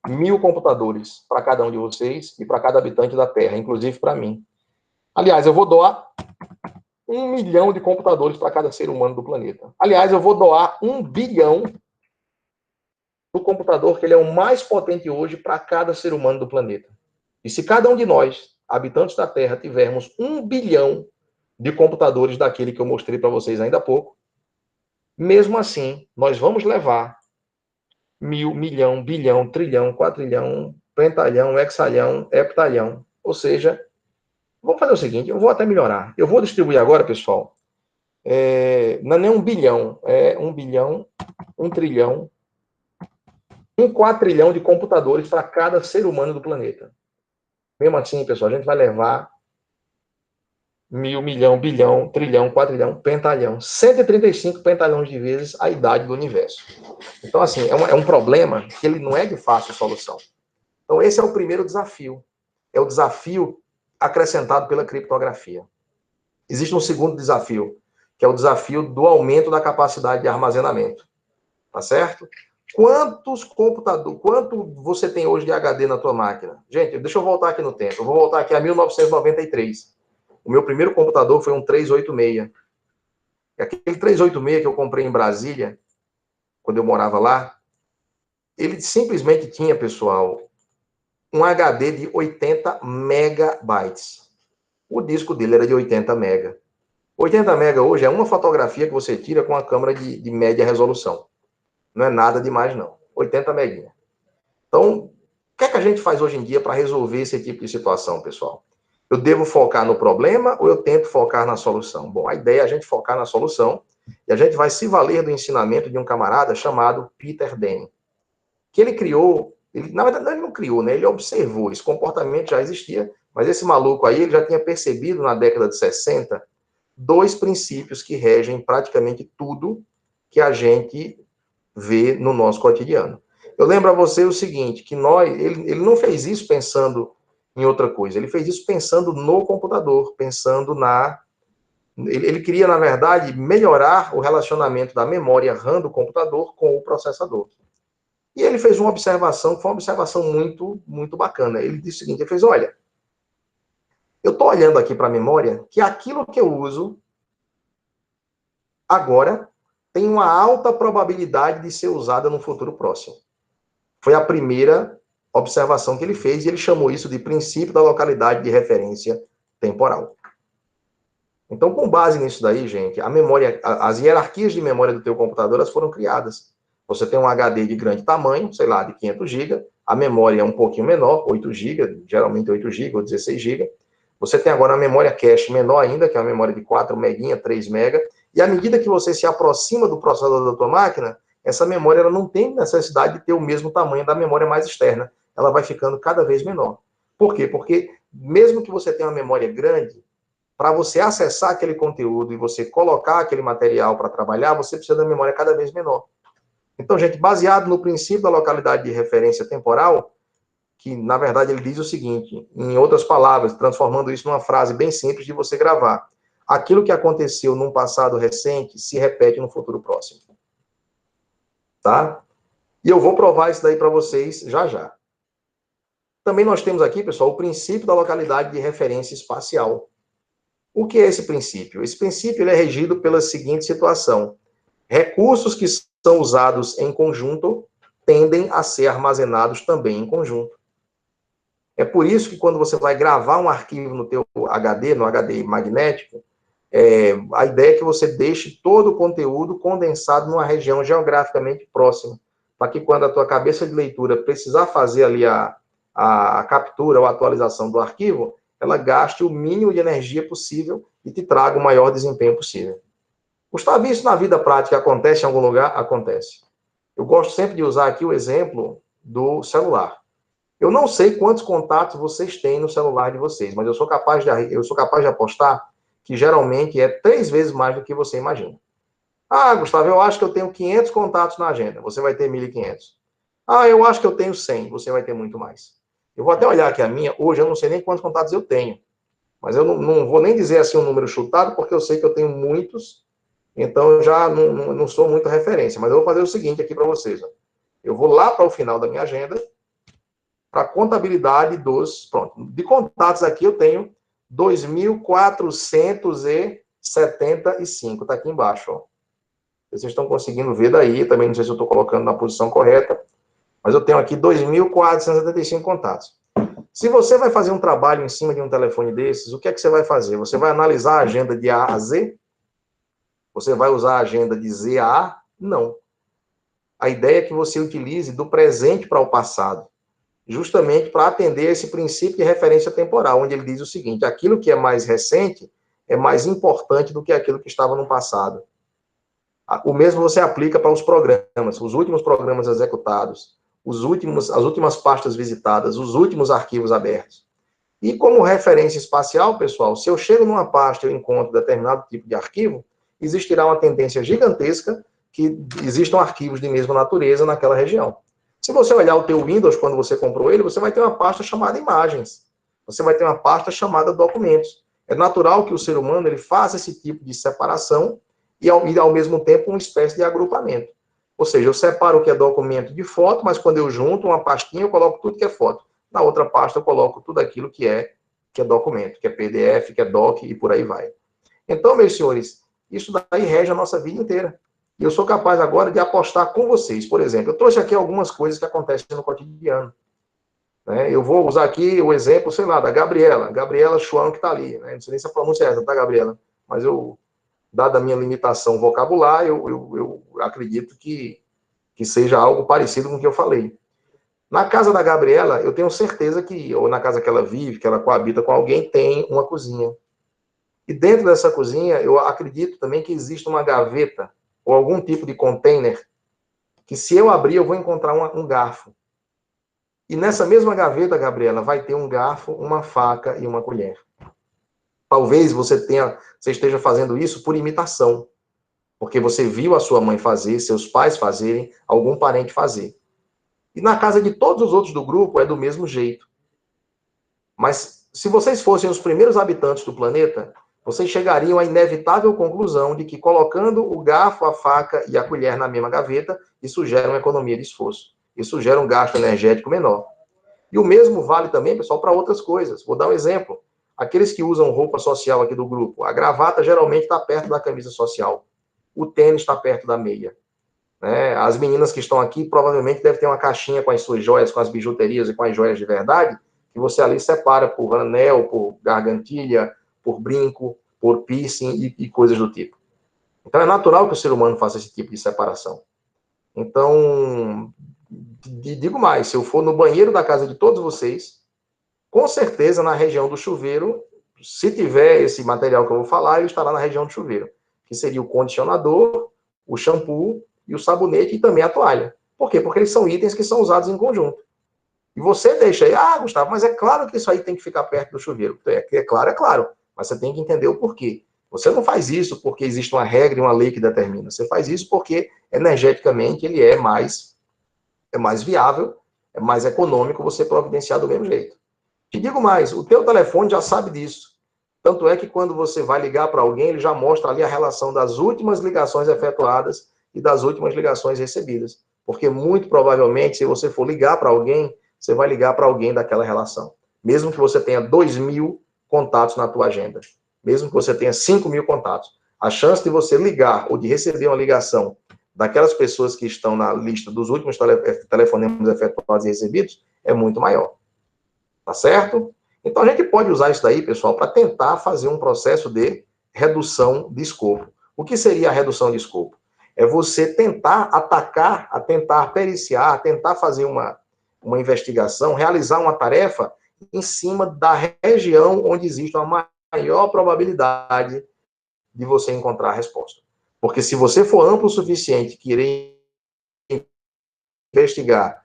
S2: 1.000 computadores para cada um de vocês e para cada habitante da Terra, inclusive para mim. Aliás, eu vou doar 1 milhão de computadores para cada ser humano do planeta. Aliás, eu vou doar 1 bilhão do computador, que ele é o mais potente hoje para cada ser humano do planeta. E se cada um de nós, habitantes da Terra, tivermos 1 bilhão de computadores daquele que eu mostrei para vocês ainda há pouco, mesmo assim, nós vamos levar 1.000, milhão, bilhão, trilhão, quatrilhão, pentalhão, hexalhão, heptalhão. Ou seja, vamos fazer o seguinte, eu vou até melhorar. Eu vou distribuir agora, pessoal, não é nem 1 bilhão, é 1 bilhão, 1 trilhão, 1 quatrilhão de computadores para cada ser humano do planeta. Mesmo assim, pessoal, a gente vai levar 1.000, milhão, bilhão, trilhão, quatrilhão, pentalhão, 135 pentalhões de vezes a idade do universo. Então, assim, é um problema que ele não é de fácil solução. Então, esse é o primeiro desafio. É o desafio acrescentado pela criptografia. Existe um segundo desafio, que é o desafio do aumento da capacidade de armazenamento. Tá certo? Quanto você tem hoje de HD na tua máquina? Gente, deixa eu voltar aqui no tempo. Eu vou voltar aqui a 1993. O meu primeiro computador foi um 386. E aquele 386 que eu comprei em Brasília, quando eu morava lá, ele simplesmente tinha, pessoal, um HD de 80 megabytes. O disco dele era de 80 mega. 80 mega hoje é uma fotografia que você tira com a câmera de média resolução. Não é nada demais, não. 80 meguinha. Então, o que é que a gente faz hoje em dia para resolver esse tipo de situação, pessoal? Eu devo focar no problema ou eu tento focar na solução? Bom, a ideia é a gente focar na solução e a gente vai se valer do ensinamento de um camarada chamado Peter Denning, que ele criou, na verdade ele não criou, né? Ele observou, esse comportamento já existia, mas esse maluco aí, ele já tinha percebido na década de 60 2 princípios que regem praticamente tudo que a gente vê no nosso cotidiano. Eu lembro a você o seguinte, que ele não fez isso pensando em outra coisa, ele fez isso pensando no computador, pensando ele queria, na verdade, melhorar o relacionamento da memória RAM do computador com o processador. E ele fez uma observação, que foi uma observação muito, muito bacana. Ele disse o seguinte, ele fez, olha, eu estou olhando aqui para a memória que aquilo que eu uso agora tem uma alta probabilidade de ser usada no futuro próximo. Foi a primeira observação que ele fez e ele chamou isso de princípio da localidade de referência temporal. Então, com base nisso daí, gente, a memória, as hierarquias de memória do teu computador, elas foram criadas. Você tem um HD de grande tamanho, sei lá, de 500 GB, a memória é um pouquinho menor, 8 GB, geralmente 8 GB ou 16 GB. Você tem agora a memória cache menor ainda, que é a memória de 4 meguinha, 3 mega, e à medida que você se aproxima do processador da tua máquina, essa memória ela não tem necessidade de ter o mesmo tamanho da memória mais externa. Ela vai ficando cada vez menor. Por quê? Porque mesmo que você tenha uma memória grande, para você acessar aquele conteúdo e você colocar aquele material para trabalhar, você precisa de uma memória cada vez menor. Então, gente, baseado no princípio da localidade de referência temporal, que, na verdade, ele diz o seguinte, em outras palavras, transformando isso numa frase bem simples de você gravar. Aquilo que aconteceu num passado recente se repete no futuro próximo. Tá? E eu vou provar isso daí para vocês já já. Também nós temos aqui, pessoal, o princípio da localidade de referência espacial. O que é esse princípio? Esse princípio ele é regido pela seguinte situação. Recursos que são usados em conjunto tendem a ser armazenados também em conjunto. É por isso que quando você vai gravar um arquivo no teu HD, no HD magnético, A ideia é que você deixe todo o conteúdo condensado numa região geograficamente próxima, para que quando a tua cabeça de leitura precisar fazer ali a captura ou a atualização do arquivo, ela gaste o mínimo de energia possível e te traga o maior desempenho possível. Gustavo, isso na vida prática acontece em algum lugar? Acontece. Eu gosto sempre de usar aqui o exemplo do celular. Eu não sei quantos contatos vocês têm no celular de vocês, mas eu sou capaz de apostar que geralmente é 3 vezes mais do que você imagina. Ah, Gustavo, eu acho que eu tenho 500 contatos na agenda, você vai ter 1.500. Ah, eu acho que eu tenho 100, você vai ter muito mais. Eu vou até olhar aqui a minha, hoje eu não sei nem quantos contatos eu tenho, mas eu não vou nem dizer assim um número chutado, porque eu sei que eu tenho muitos, então eu já não sou muito referência, mas eu vou fazer o seguinte aqui para vocês. Ó. Eu vou lá para o final da minha agenda, para a contabilidade de contatos aqui eu tenho 2.475, está aqui embaixo, ó. Vocês estão conseguindo ver daí, também não sei se eu estou colocando na posição correta, mas eu tenho aqui 2.475 contatos. Se você vai fazer um trabalho em cima de um telefone desses, o que é que você vai fazer? Você vai analisar a agenda de A a Z? Você vai usar a agenda de Z a A? Não. A ideia é que você utilize do presente para o passado, justamente para atender esse princípio de referência temporal, onde ele diz o seguinte: aquilo que é mais recente é mais importante do que aquilo que estava no passado. O mesmo você aplica para os programas, os últimos programas executados, as últimas pastas visitadas, os últimos arquivos abertos. E como referência espacial, pessoal, se eu chego numa pasta e eu encontro determinado tipo de arquivo, existirá uma tendência gigantesca que existam arquivos de mesma natureza naquela região. Se você olhar o teu Windows quando você comprou ele, você vai ter uma pasta chamada imagens. Você vai ter uma pasta chamada documentos. É natural que o ser humano ele faça esse tipo de separação e ao mesmo tempo, uma espécie de agrupamento. Ou seja, eu separo o que é documento de foto, mas quando eu junto uma pastinha, eu coloco tudo que é foto. Na outra pasta, eu coloco tudo aquilo que é documento, que é PDF, que é doc e por aí vai. Então, meus senhores, isso daí rege a nossa vida inteira. E eu sou capaz agora de apostar com vocês. Por exemplo, eu trouxe aqui algumas coisas que acontecem no cotidiano. Né? Eu vou usar aqui o exemplo, sei lá, da Gabriela Schwan, que está ali. Né? Não sei nem se a pronúncia é essa, tá, Gabriela? Mas dada a minha limitação vocabular, eu acredito que seja algo parecido com o que eu falei. Na casa da Gabriela, eu tenho certeza que, ou na casa que ela vive, que ela coabita com alguém, tem uma cozinha. E dentro dessa cozinha, eu acredito também que existe uma gaveta, ou algum tipo de container, que se eu abrir, eu vou encontrar um garfo. E nessa mesma gaveta, Gabriela, vai ter um garfo, uma faca e uma colher. Talvez você esteja fazendo isso por imitação, porque você viu a sua mãe fazer, seus pais fazerem, algum parente fazer. E na casa de todos os outros do grupo é do mesmo jeito. Mas se vocês fossem os primeiros habitantes do planeta, vocês chegariam à inevitável conclusão de que colocando o garfo, a faca e a colher na mesma gaveta, isso gera uma economia de esforço. Isso gera um gasto energético menor. E o mesmo vale também, pessoal, para outras coisas. Vou dar um exemplo. Aqueles que usam roupa social aqui do grupo, a gravata geralmente está perto da camisa social. O tênis está perto da meia. Né? As meninas que estão aqui provavelmente devem ter uma caixinha com as suas joias, com as bijuterias e com as joias de verdade, que você ali separa por anel, por gargantilha, por brinco, por piercing e coisas do tipo. Então é natural que o ser humano faça esse tipo de separação. Então, digo mais, se eu for no banheiro da casa de todos vocês, com certeza na região do chuveiro, se tiver esse material que eu vou falar, ele estará na região do chuveiro, que seria o condicionador, o shampoo e o sabonete e também a toalha. Por quê? Porque eles são itens que são usados em conjunto. E você deixa aí, Gustavo, mas é claro que isso aí tem que ficar perto do chuveiro. É claro, mas você tem que entender o porquê. Você não faz isso porque existe uma regra e uma lei que determina. Você faz isso porque energeticamente ele é mais viável, é mais econômico você providenciar do mesmo jeito. Te digo mais, o teu telefone já sabe disso. Tanto é que quando você vai ligar para alguém, ele já mostra ali a relação das últimas ligações efetuadas e das últimas ligações recebidas. Porque muito provavelmente, se você for ligar para alguém, você vai ligar para alguém daquela relação. Mesmo que você tenha 2.000 contatos na tua agenda. Mesmo que você tenha 5.000 contatos. A chance de você ligar ou de receber uma ligação daquelas pessoas que estão na lista dos últimos telefonemas efetuados e recebidos é muito maior. Tá certo? Então a gente pode usar isso daí, pessoal, para tentar fazer um processo de redução de escopo. O que seria a redução de escopo? É você tentar atacar, a tentar periciar, a tentar fazer uma investigação, realizar uma tarefa em cima da região onde existe uma maior probabilidade de você encontrar a resposta. Porque se você for amplo o suficiente querer investigar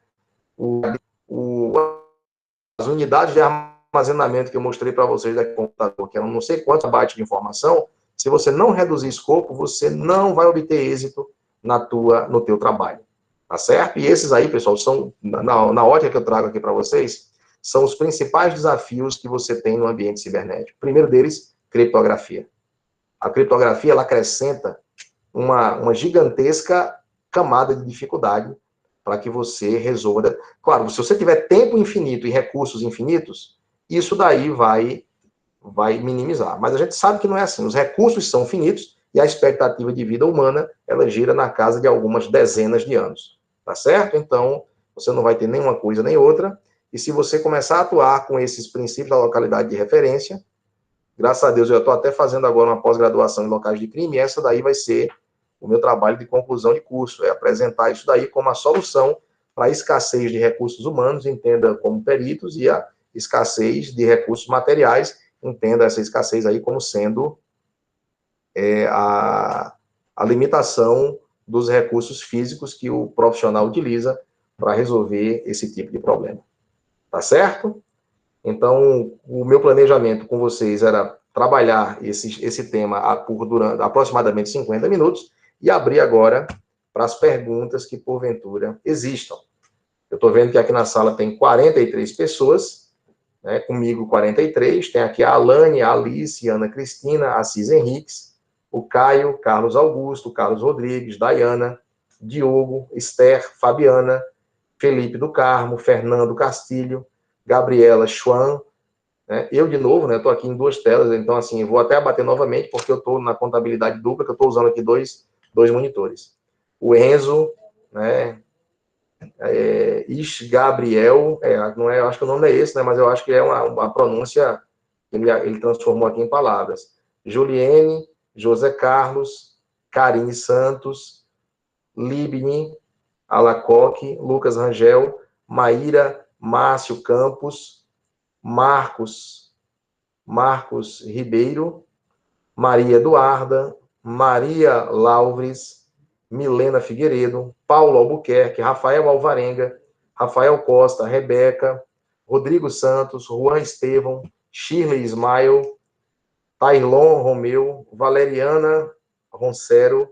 S2: as unidades de armazenamento que eu mostrei para vocês do computador, que eram não sei quantos bytes de informação, se você não reduzir escopo, você não vai obter êxito no teu trabalho. Tá certo? E esses aí, pessoal, são, na ótica que eu trago aqui para vocês, são os principais desafios que você tem no ambiente cibernético. O primeiro deles, criptografia. A criptografia, ela acrescenta uma gigantesca camada de dificuldade para que você resolva. Claro, se você tiver tempo infinito e recursos infinitos, isso daí vai minimizar. Mas a gente sabe que não é assim. Os recursos são finitos e a expectativa de vida humana, ela gira na casa de algumas dezenas de anos. Tá certo? Então, você não vai ter nenhuma coisa nem outra. E se você começar a atuar com esses princípios da localidade de referência, graças a Deus, eu estou até fazendo agora uma pós-graduação em locais de crime, e essa daí vai ser o meu trabalho de conclusão de curso, é apresentar isso daí como a solução para a escassez de recursos humanos, entenda como peritos, e a escassez de recursos materiais, entenda essa escassez aí como sendo a limitação dos recursos físicos que o profissional utiliza para resolver esse tipo de problema. Tá certo? Então, o meu planejamento com vocês era trabalhar esse tema durante aproximadamente 50 minutos e abrir agora para as perguntas que, porventura, existam. Eu estou vendo que aqui na sala tem 43 pessoas, né, comigo 43, tem aqui a Alane, a Alice, a Ana Cristina, a Assis Henriques, o Caio, Carlos Augusto, Carlos Rodrigues, Dayana, Diogo, Esther, Fabiana, Felipe do Carmo, Fernando Castilho, Gabriela Schwan, né? Eu, de novo, né, estou aqui em duas telas, então, assim, vou até abater novamente, porque eu estou na contabilidade dupla, que eu estou usando aqui dois monitores. O Enzo, né, Gabriel, não é, eu acho que o nome é esse, né, mas eu acho que é uma pronúncia, ele transformou aqui em palavras. Juliene, José Carlos, Karine Santos, Libni, Alacoque, Lucas Rangel, Maíra, Márcio Campos, Marcos Ribeiro, Maria Eduarda, Maria Laures, Milena Figueiredo, Paulo Albuquerque, Rafael Alvarenga, Rafael Costa, Rebeca, Rodrigo Santos, Juan Estevão, Shirley Ismael, Tailon Romeu, Valeriana Roncero,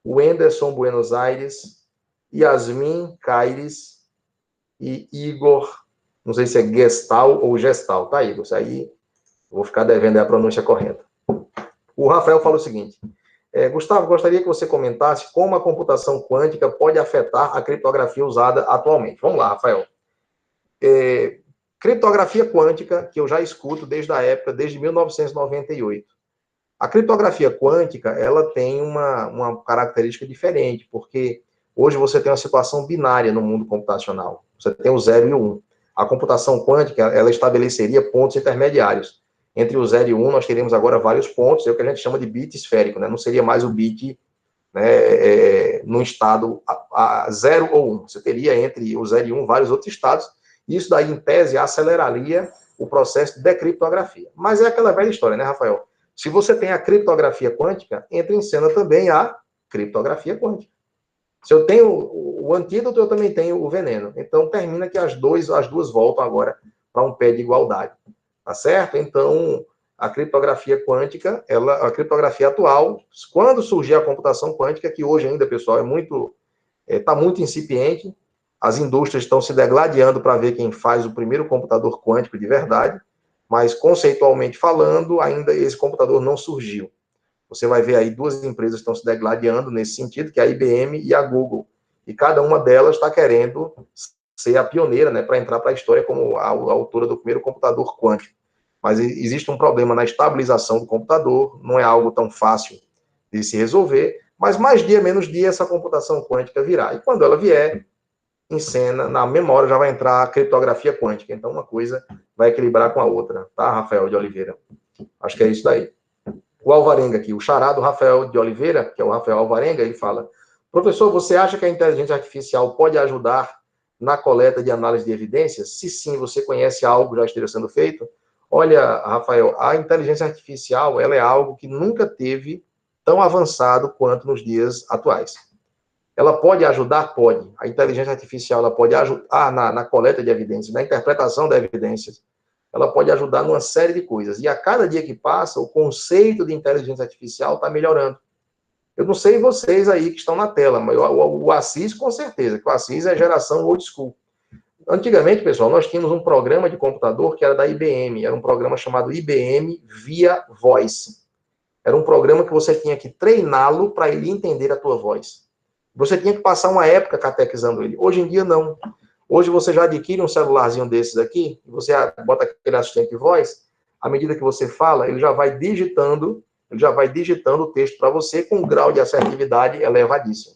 S2: Wenderson Buenos Aires, Yasmin Caires e Igor, não sei se é Gestal ou Gestal, tá, Igor? Isso aí, vou ficar devendo a pronúncia correta. O Rafael fala o seguinte, Gustavo, gostaria que você comentasse como a computação quântica pode afetar a criptografia usada atualmente. Vamos lá, Rafael. Criptografia quântica, que eu já escuto desde 1998. A criptografia quântica, ela tem uma característica diferente, porque hoje você tem uma situação binária no mundo computacional. Você tem o 0 e o 1. A computação quântica, ela estabeleceria pontos intermediários. Entre o 0 e o 1, nós teríamos agora vários pontos, é o que a gente chama de bit esférico, né? Não seria mais o bit, né, no estado 0 ou 1. Você teria entre o 0 e 1 vários outros estados, e isso daí, em tese, aceleraria o processo de decriptografia. Mas é aquela velha história, né, Rafael? Se você tem a criptografia quântica, entra em cena também a criptografia quântica. Se eu tenho o antídoto, eu também tenho o veneno. Então, termina que as duas voltam agora para um pé de igualdade. Tá certo? Então, a criptografia quântica, a criptografia atual, quando surgir a computação quântica, que hoje ainda, pessoal, está muito incipiente, as indústrias estão se degladiando para ver quem faz o primeiro computador quântico de verdade, mas, conceitualmente falando, ainda esse computador não surgiu. Você vai ver aí duas empresas estão se degladiando nesse sentido, que é a IBM e a Google. E cada uma delas está querendo ser a pioneira, né, para entrar para a história como a autora do primeiro computador quântico. Mas existe um problema na estabilização do computador, não é algo tão fácil de se resolver, mas mais dia, menos dia, essa computação quântica virá. E quando ela vier, em cena, na memória já vai entrar a criptografia quântica. Então, uma coisa vai equilibrar com a outra. Tá, Rafael de Oliveira? Acho que é isso daí. O Alvarenga aqui, o xará do Rafael de Oliveira, que é o Rafael Alvarenga, ele fala: professor, você acha que a inteligência artificial pode ajudar na coleta de análise de evidências? Se sim, você conhece algo que já esteja sendo feito? Olha, Rafael, a inteligência artificial, ela é algo que nunca teve tão avançado quanto nos dias atuais. Ela pode ajudar? Pode. A inteligência artificial, ela pode ajudar na coleta de evidências, na interpretação de evidências. Ela pode ajudar numa série de coisas. E a cada dia que passa, o conceito de inteligência artificial está melhorando. Eu não sei vocês aí que estão na tela, mas o Assis, com certeza, que o Assis é geração old school. Antigamente, pessoal, nós tínhamos um programa de computador que era da IBM, era um programa chamado IBM Via Voice. Era um programa que você tinha que treiná-lo para ele entender a tua voz. Você tinha que passar uma época catequizando ele. Hoje em dia, não. Hoje você já adquire um celularzinho desses aqui, você bota aquele assistente de voz, à medida que você fala, ele já vai digitando o texto para você com um grau de assertividade elevadíssimo.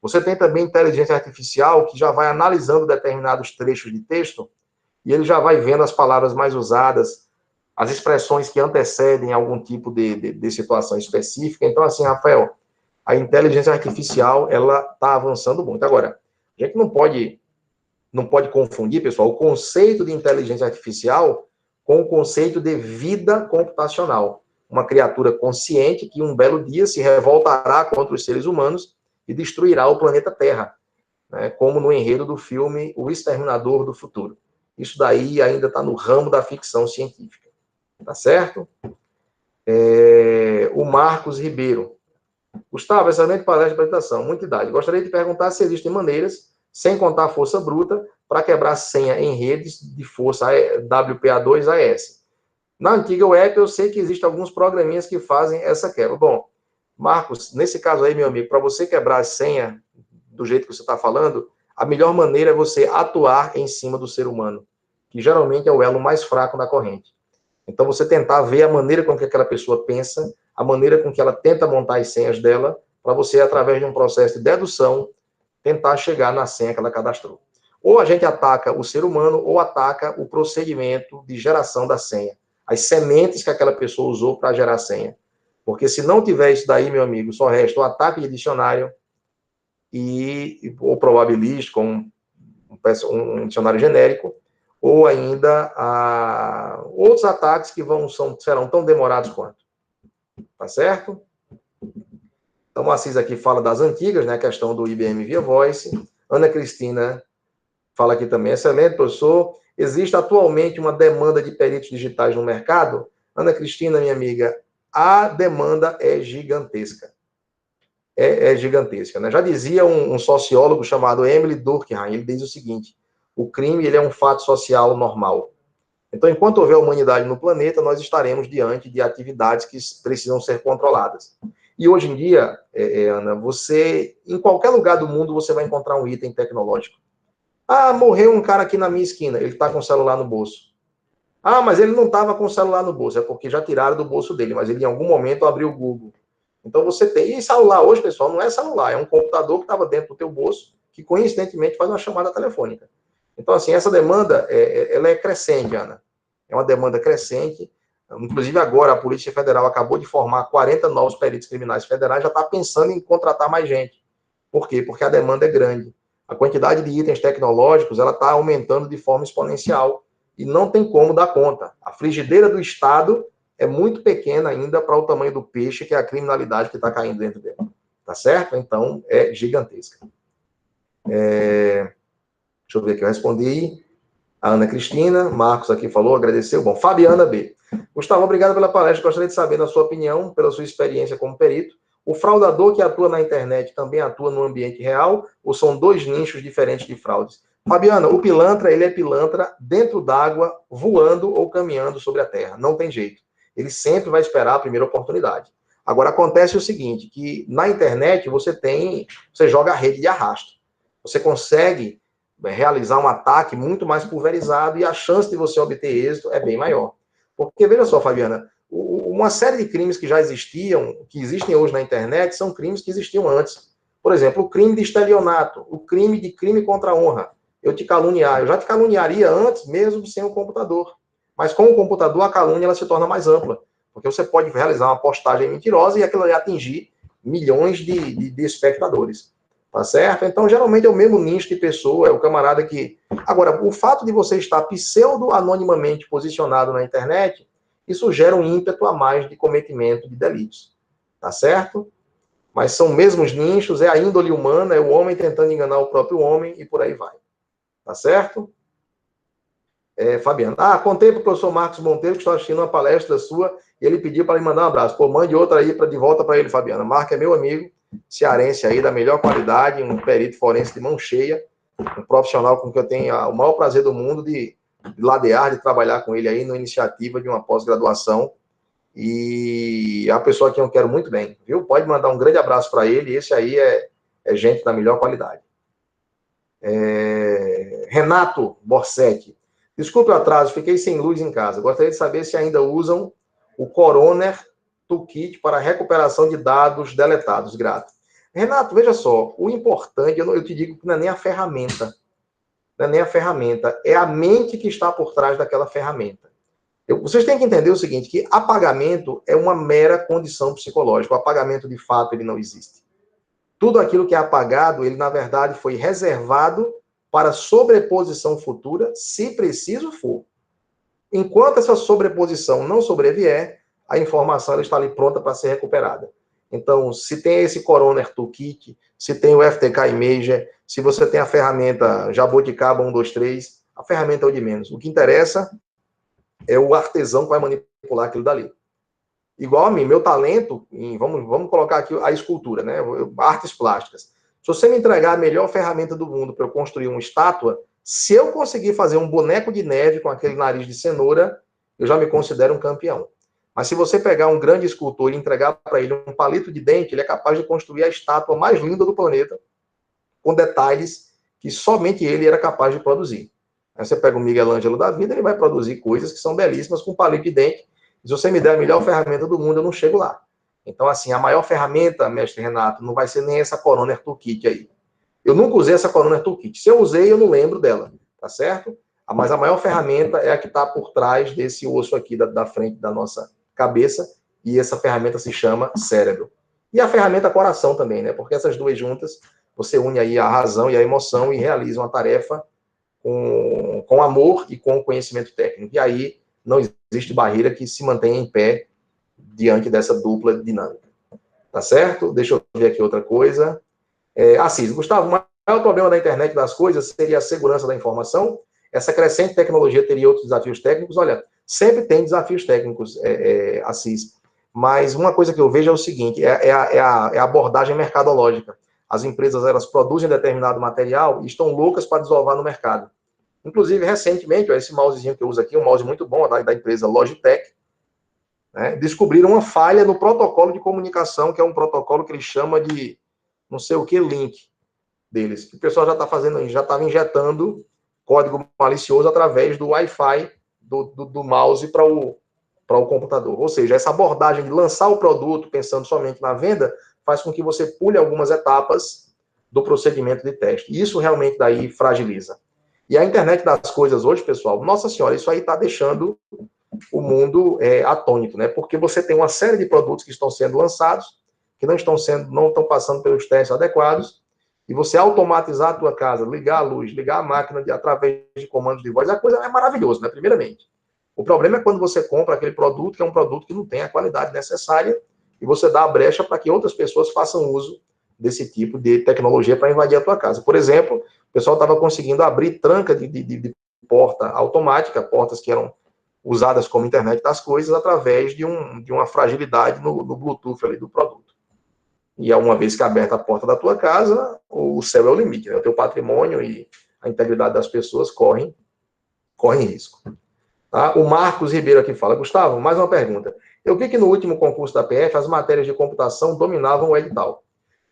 S2: Você tem também inteligência artificial que já vai analisando determinados trechos de texto e ele já vai vendo as palavras mais usadas, as expressões que antecedem algum tipo de situação específica. Então, assim, Rafael, a inteligência artificial, ela está avançando muito. Agora, a gente não pode confundir, pessoal, o conceito de inteligência artificial com o conceito de vida computacional. Uma criatura consciente que um belo dia se revoltará contra os seres humanos e destruirá o planeta Terra, né, como no enredo do filme O Exterminador do Futuro. Isso daí ainda está no ramo da ficção científica. Tá certo? O Marcos Ribeiro. Gustavo, excelente palestra de apresentação, muita idade. Gostaria de perguntar se existem maneiras, sem contar força bruta, para quebrar senha em redes de força WPA2 AES. Na antiga web, eu sei que existem alguns programinhas que fazem essa quebra. Bom, Marcos, nesse caso aí, meu amigo, para você quebrar a senha do jeito que você está falando, a melhor maneira é você atuar em cima do ser humano, que geralmente é o elo mais fraco da corrente. Então, você tentar ver a maneira com que aquela pessoa pensa, a maneira com que ela tenta montar as senhas dela, para você, através de um processo de dedução, tentar chegar na senha que ela cadastrou. Ou a gente ataca o ser humano, ou ataca o procedimento de geração da senha. As sementes que aquela pessoa usou para gerar a senha. Porque se não tiver isso daí, meu amigo, só resta o ataque de dicionário ou probabilístico, um dicionário genérico, ou ainda outros ataques que serão tão demorados quanto. Tá certo? Então, o Assis aqui fala das antigas, né? A questão do IBM Via Voice. Ana Cristina fala aqui também, excelente, professor. Existe atualmente uma demanda de peritos digitais no mercado? Ana Cristina, minha amiga, a demanda é gigantesca. É gigantesca, né? Já dizia um sociólogo chamado Emily Durkheim, ele diz o seguinte: o crime, ele é um fato social normal. Então, enquanto houver humanidade no planeta, nós estaremos diante de atividades que precisam ser controladas. E hoje em dia, Ana, em qualquer lugar do mundo, você vai encontrar um item tecnológico. Ah, morreu um cara aqui na minha esquina, ele está com o celular no bolso. Ah, mas ele não estava com o celular no bolso, é porque já tiraram do bolso dele, mas ele em algum momento abriu o Google. Então você tem, e celular hoje, pessoal, não é celular, é um computador que estava dentro do teu bolso, que coincidentemente faz uma chamada telefônica. Então, assim, essa demanda, ela é crescente, Ana. É uma demanda crescente. Inclusive, agora, a Polícia Federal acabou de formar 40 novos peritos criminais federais, já está pensando em contratar mais gente. Por quê? Porque a demanda é grande. A quantidade de itens tecnológicos, ela está aumentando de forma exponencial e não tem como dar conta. A frigideira do Estado é muito pequena ainda para o tamanho do peixe, que é a criminalidade que está caindo dentro dele. Tá certo? Então, é gigantesca. Deixa eu ver aqui, eu respondi. A Ana Cristina, Marcos aqui falou, agradeceu. Bom, Fabiana B. Gustavo, obrigado pela palestra. Gostaria de saber, na sua opinião, pela sua experiência como perito, o fraudador que atua na internet também atua no ambiente real ou são dois nichos diferentes de fraudes? Fabiana, o pilantra, ele é pilantra dentro d'água, voando ou caminhando sobre a terra. Não tem jeito. Ele sempre vai esperar a primeira oportunidade. Agora, acontece o seguinte, que na internet você joga a rede de arrasto. Você consegue realizar um ataque muito mais pulverizado e a chance de você obter êxito é bem maior. Porque, veja só, Fabiana, uma série de crimes que já existiam, que existem hoje na internet, são crimes que existiam antes. Por exemplo, o crime de estelionato, o crime contra a honra. Eu te caluniar, eu já te caluniaria antes mesmo sem o computador. Mas com o computador, a calúnia ela se torna mais ampla. Porque você pode realizar uma postagem mentirosa e aquilo ali atingir milhões de espectadores. Tá certo? Então, geralmente é o mesmo nicho de pessoa, é o camarada que... Agora, o fato de você estar pseudo-anonimamente posicionado na internet, isso gera um ímpeto a mais de cometimento de delitos. Tá certo? Mas são mesmos nichos, é a índole humana, é o homem tentando enganar o próprio homem e por aí vai. Tá certo? Fabiano. Contei para o professor Marcos Monteiro que estou assistindo uma palestra sua e ele pediu para me mandar um abraço. Pô, mande outra aí de volta para ele, Fabiano. Marco é meu amigo, cearense aí, da melhor qualidade, um perito forense de mão cheia, um profissional com que eu tenho o maior prazer do mundo de ladear, de trabalhar com ele aí na iniciativa de uma pós-graduação. E é uma pessoa que eu quero muito bem, viu? Pode mandar um grande abraço para ele, esse aí é gente da melhor qualidade. Renato Borsetti. Desculpe o atraso, fiquei sem luz em casa. Gostaria de saber se ainda usam o Coroner Toolkit para recuperação de dados deletados. Grato. Renato, veja só, o importante, eu te digo que não é nem a ferramenta. Não é nem a ferramenta, é a mente que está por trás daquela ferramenta. Vocês têm que entender o seguinte, que apagamento é uma mera condição psicológica. O apagamento, de fato, ele não existe. Tudo aquilo que é apagado, ele, na verdade, foi reservado para sobreposição futura, se preciso for. Enquanto essa sobreposição não sobrevier, a informação ela está ali pronta para ser recuperada. Então, se tem esse Coroner Toolkit, se tem o FTK Imager, se você tem a ferramenta Jaboticaba 123, a ferramenta é o de menos. O que interessa é o artesão que vai manipular aquilo dali. Igual a mim, meu talento, vamos colocar aqui a escultura, né? Artes plásticas. Se você me entregar a melhor ferramenta do mundo para eu construir uma estátua, se eu conseguir fazer um boneco de neve com aquele nariz de cenoura, eu já me considero um campeão. Mas se você pegar um grande escultor e entregar para ele um palito de dente, ele é capaz de construir a estátua mais linda do planeta, com detalhes que somente ele era capaz de produzir. Aí você pega o Miguel Ângelo da vida, ele vai produzir coisas que são belíssimas com palito de dente. Se você me der a melhor ferramenta do mundo, eu não chego lá. Então, assim, a maior ferramenta, mestre Renato, não vai ser nem essa Coroner Toolkit aí. Eu nunca usei essa Coroner Toolkit. Se eu usei, eu não lembro dela, tá certo? Mas a maior ferramenta é a que está por trás desse osso aqui da frente da nossa cabeça, e essa ferramenta se chama cérebro. E a ferramenta coração também, né? Porque essas duas juntas, você une aí a razão e a emoção e realiza uma tarefa com amor e com conhecimento técnico. E aí não existe barreira que se mantenha em pé diante dessa dupla dinâmica. Tá certo? Deixa eu ver aqui outra coisa. Assis, Gustavo, o maior problema da internet das coisas seria a segurança da informação? Essa crescente tecnologia teria outros desafios técnicos? Olha, sempre tem desafios técnicos, Assis. Mas uma coisa que eu vejo é o seguinte, é a abordagem mercadológica. As empresas, elas produzem determinado material e estão loucas para desovar no mercado. Inclusive, recentemente, esse mousezinho que eu uso aqui, um mouse muito bom, da empresa Logitech, né, descobriram uma falha no protocolo de comunicação, que é um protocolo que eles chamam de não sei o que link deles. O pessoal já está fazendo, já estava injetando código malicioso através do Wi-Fi do mouse para o computador. Ou seja, essa abordagem de lançar o produto pensando somente na venda faz com que você pule algumas etapas do procedimento de teste. E isso realmente daí fragiliza. E a internet das coisas hoje, pessoal, nossa senhora, isso aí está deixando o mundo atônito, né? Porque você tem uma série de produtos que estão sendo lançados, que não estão passando pelos testes adequados, e você automatizar a tua casa, ligar a luz, ligar a máquina através de comandos de voz, a coisa é maravilhosa, né? Primeiramente. O problema é quando você compra aquele produto, que é um produto que não tem a qualidade necessária, e você dá a brecha para que outras pessoas façam uso desse tipo de tecnologia para invadir a tua casa. Por exemplo, o pessoal estava conseguindo abrir tranca de porta automática, portas que eram usadas como internet das coisas, através de uma fragilidade no Bluetooth ali do produto. E uma vez que é aberta a porta da tua casa, o céu é o limite, né? O teu patrimônio e a integridade das pessoas correm risco. Tá? O Marcos Ribeiro aqui fala, Gustavo, mais uma pergunta. Eu vi que no último concurso da PF, as matérias de computação dominavam o edital,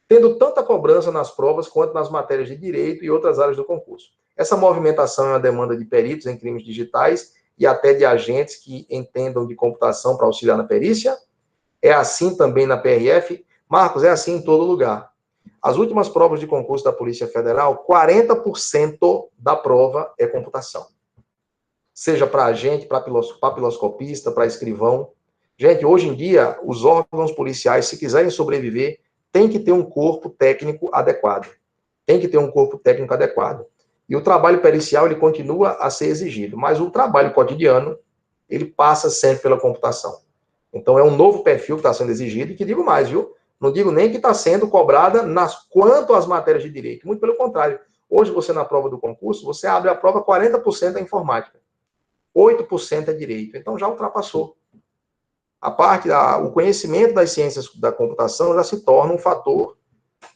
S2: tendo tanta cobrança nas provas quanto nas matérias de direito e outras áreas do concurso. Essa movimentação é uma demanda de peritos em crimes digitais e até de agentes que entendam de computação para auxiliar na perícia? É assim também na PRF? Marcos, é assim em todo lugar. As últimas provas de concurso da Polícia Federal, 40% da prova é computação. Seja para agente, para papiloscopista, para escrivão. Gente, hoje em dia, os órgãos policiais, se quiserem sobreviver, tem que ter um corpo técnico adequado. Tem que ter um corpo técnico adequado. E o trabalho pericial, ele continua a ser exigido, mas o trabalho cotidiano, ele passa sempre pela computação. Então, é um novo perfil que está sendo exigido, e que digo mais, viu? Não digo nem que está sendo cobrada quanto às matérias de direito. Muito pelo contrário. Hoje, você, na prova do concurso, você abre a prova 40% é informática. 8% é direito. Então, já ultrapassou. O conhecimento das ciências da computação já se torna um fator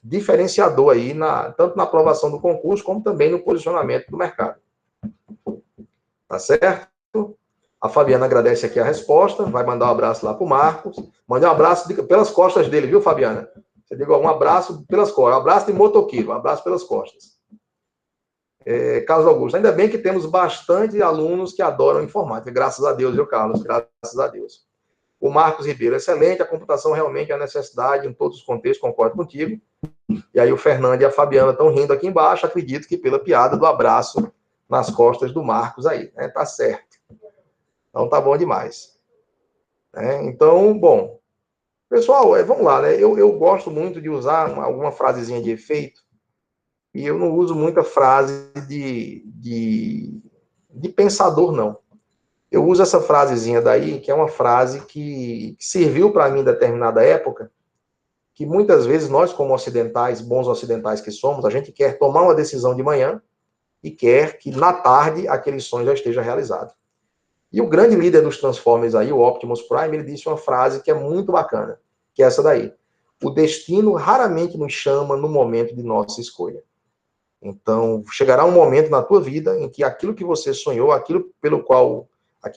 S2: diferenciador aí, tanto na aprovação do concurso, como também no posicionamento do mercado. Tá certo? A Fabiana agradece aqui a resposta, vai mandar um abraço lá para o Marcos. Mande um abraço pelas costas dele, viu, Fabiana? Você diga um abraço pelas costas, um abraço de motoqueiro, um abraço pelas costas. Carlos Augusto, ainda bem que temos bastante alunos que adoram informática, graças a Deus, viu, Carlos? Graças a Deus. O Marcos Ribeiro, excelente, a computação realmente é a necessidade em todos os contextos, concordo contigo. E aí o Fernando e a Fabiana estão rindo aqui embaixo, acredito que pela piada do abraço nas costas do Marcos aí, né? Tá certo. Então tá bom demais. Então, bom, pessoal, vamos lá, né? Eu gosto muito de usar alguma frasezinha de efeito, e eu não uso muita frase de pensador, não. Eu uso essa frasezinha daí, que é uma frase que serviu para mim em determinada época, que muitas vezes nós, como ocidentais, bons ocidentais que somos, a gente quer tomar uma decisão de manhã e quer que na tarde aquele sonho já esteja realizado. E o grande líder dos Transformers aí, o Optimus Prime, ele disse uma frase que é muito bacana, que é essa daí. O destino raramente nos chama no momento de nossa escolha. Então, chegará um momento na tua vida em que aquilo que você sonhou, aquele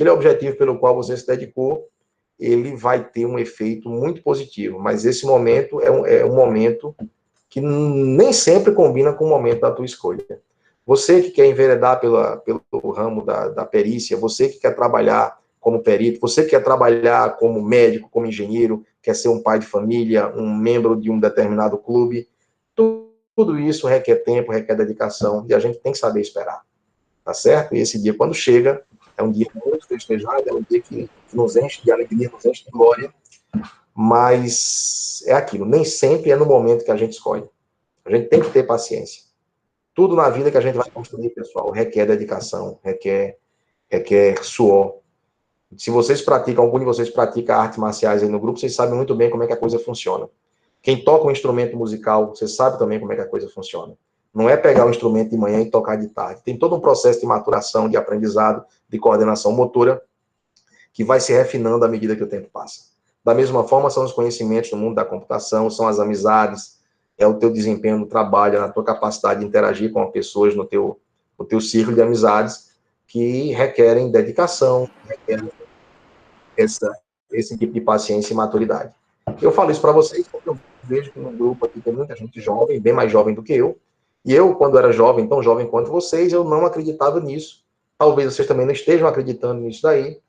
S2: objetivo pelo qual você se dedicou, ele vai ter um efeito muito positivo. Mas esse momento é um momento que nem sempre combina com o momento da tua escolha. Você que quer enveredar pelo ramo da perícia, você que quer trabalhar como perito, você que quer trabalhar como médico, como engenheiro, quer ser um pai de família, um membro de um determinado clube, tudo isso requer tempo, requer dedicação, e a gente tem que saber esperar, tá certo? E esse dia, quando chega, é um dia muito festejado, é um dia que nos enche de alegria, nos enche de glória, mas é aquilo, nem sempre é no momento que a gente escolhe. A gente tem que ter paciência. Tudo na vida que a gente vai construir, pessoal, requer dedicação, requer suor. Se vocês praticam, algum de vocês pratica artes marciais aí no grupo, vocês sabem muito bem como é que a coisa funciona. Quem toca um instrumento musical, você sabe também como é que a coisa funciona. Não é pegar o instrumento de manhã e tocar de tarde. Tem todo um processo de maturação, de aprendizado, de coordenação motora, que vai se refinando à medida que o tempo passa. Da mesma forma, são os conhecimentos no mundo da computação, são as amizades, é o teu desempenho no trabalho, na tua capacidade de interagir com as pessoas no teu círculo de amizades, que requerem dedicação, requerem esse tipo de paciência e maturidade. Eu falo isso para vocês porque eu vejo que no grupo aqui tem muita gente jovem, bem mais jovem do que eu, e eu, quando era jovem, tão jovem quanto vocês, eu não acreditava nisso. Talvez vocês também não estejam acreditando nisso daí,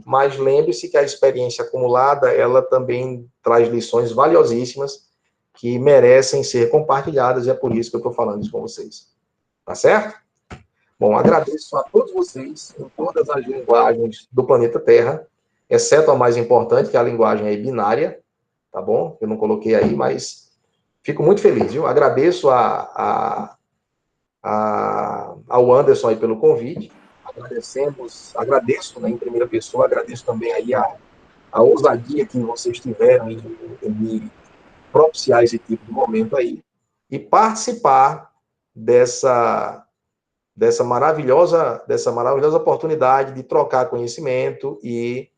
S2: mas lembre-se que a experiência acumulada, ela também traz lições valiosíssimas que merecem ser compartilhadas, e é por isso que eu estou falando isso com vocês. Tá certo? Bom, agradeço a todos vocês em todas as linguagens do planeta Terra, exceto a mais importante, que é a linguagem aí binária, tá bom? Eu não coloquei aí, mas fico muito feliz, viu? Agradeço ao Anderson aí pelo convite, agradeço, né, em primeira pessoa, agradeço também aí a ousadia que vocês tiveram em me propiciar esse tipo de momento aí, e participar dessa maravilhosa oportunidade de trocar conhecimento e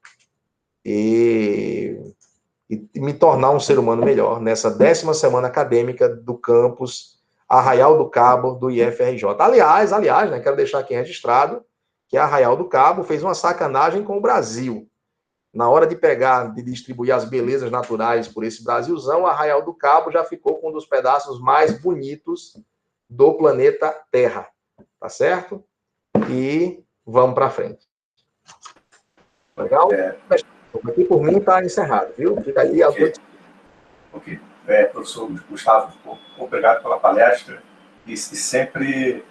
S2: me tornar um ser humano melhor nessa 10ª semana acadêmica do campus Arraial do Cabo do IFRJ. Aliás, né, quero deixar aqui registrado que Arraial do Cabo fez uma sacanagem com o Brasil. Na hora de distribuir as belezas naturais por esse Brasilzão, Arraial do Cabo já ficou com um dos pedaços mais bonitos do planeta Terra. Tá certo? E vamos para frente. Legal? Aqui por mim está encerrado, viu? Fica aí.
S1: Ok. Professor Gustavo, obrigado pela palestra e sempre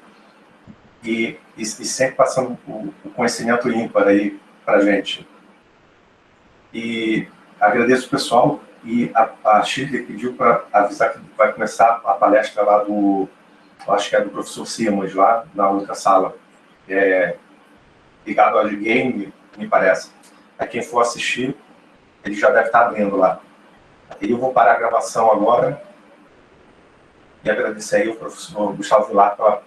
S1: passando o conhecimento ímpar aí para a gente. E agradeço o pessoal. E a Shirley pediu para avisar que vai começar a palestra lá do, acho que é do professor Simas, lá na outra sala. Ligado ao game, me parece. Aí quem for assistir, ele já deve estar abrindo lá. E eu vou parar a gravação agora e agradecer aí ao professor Gustavo Vilar pela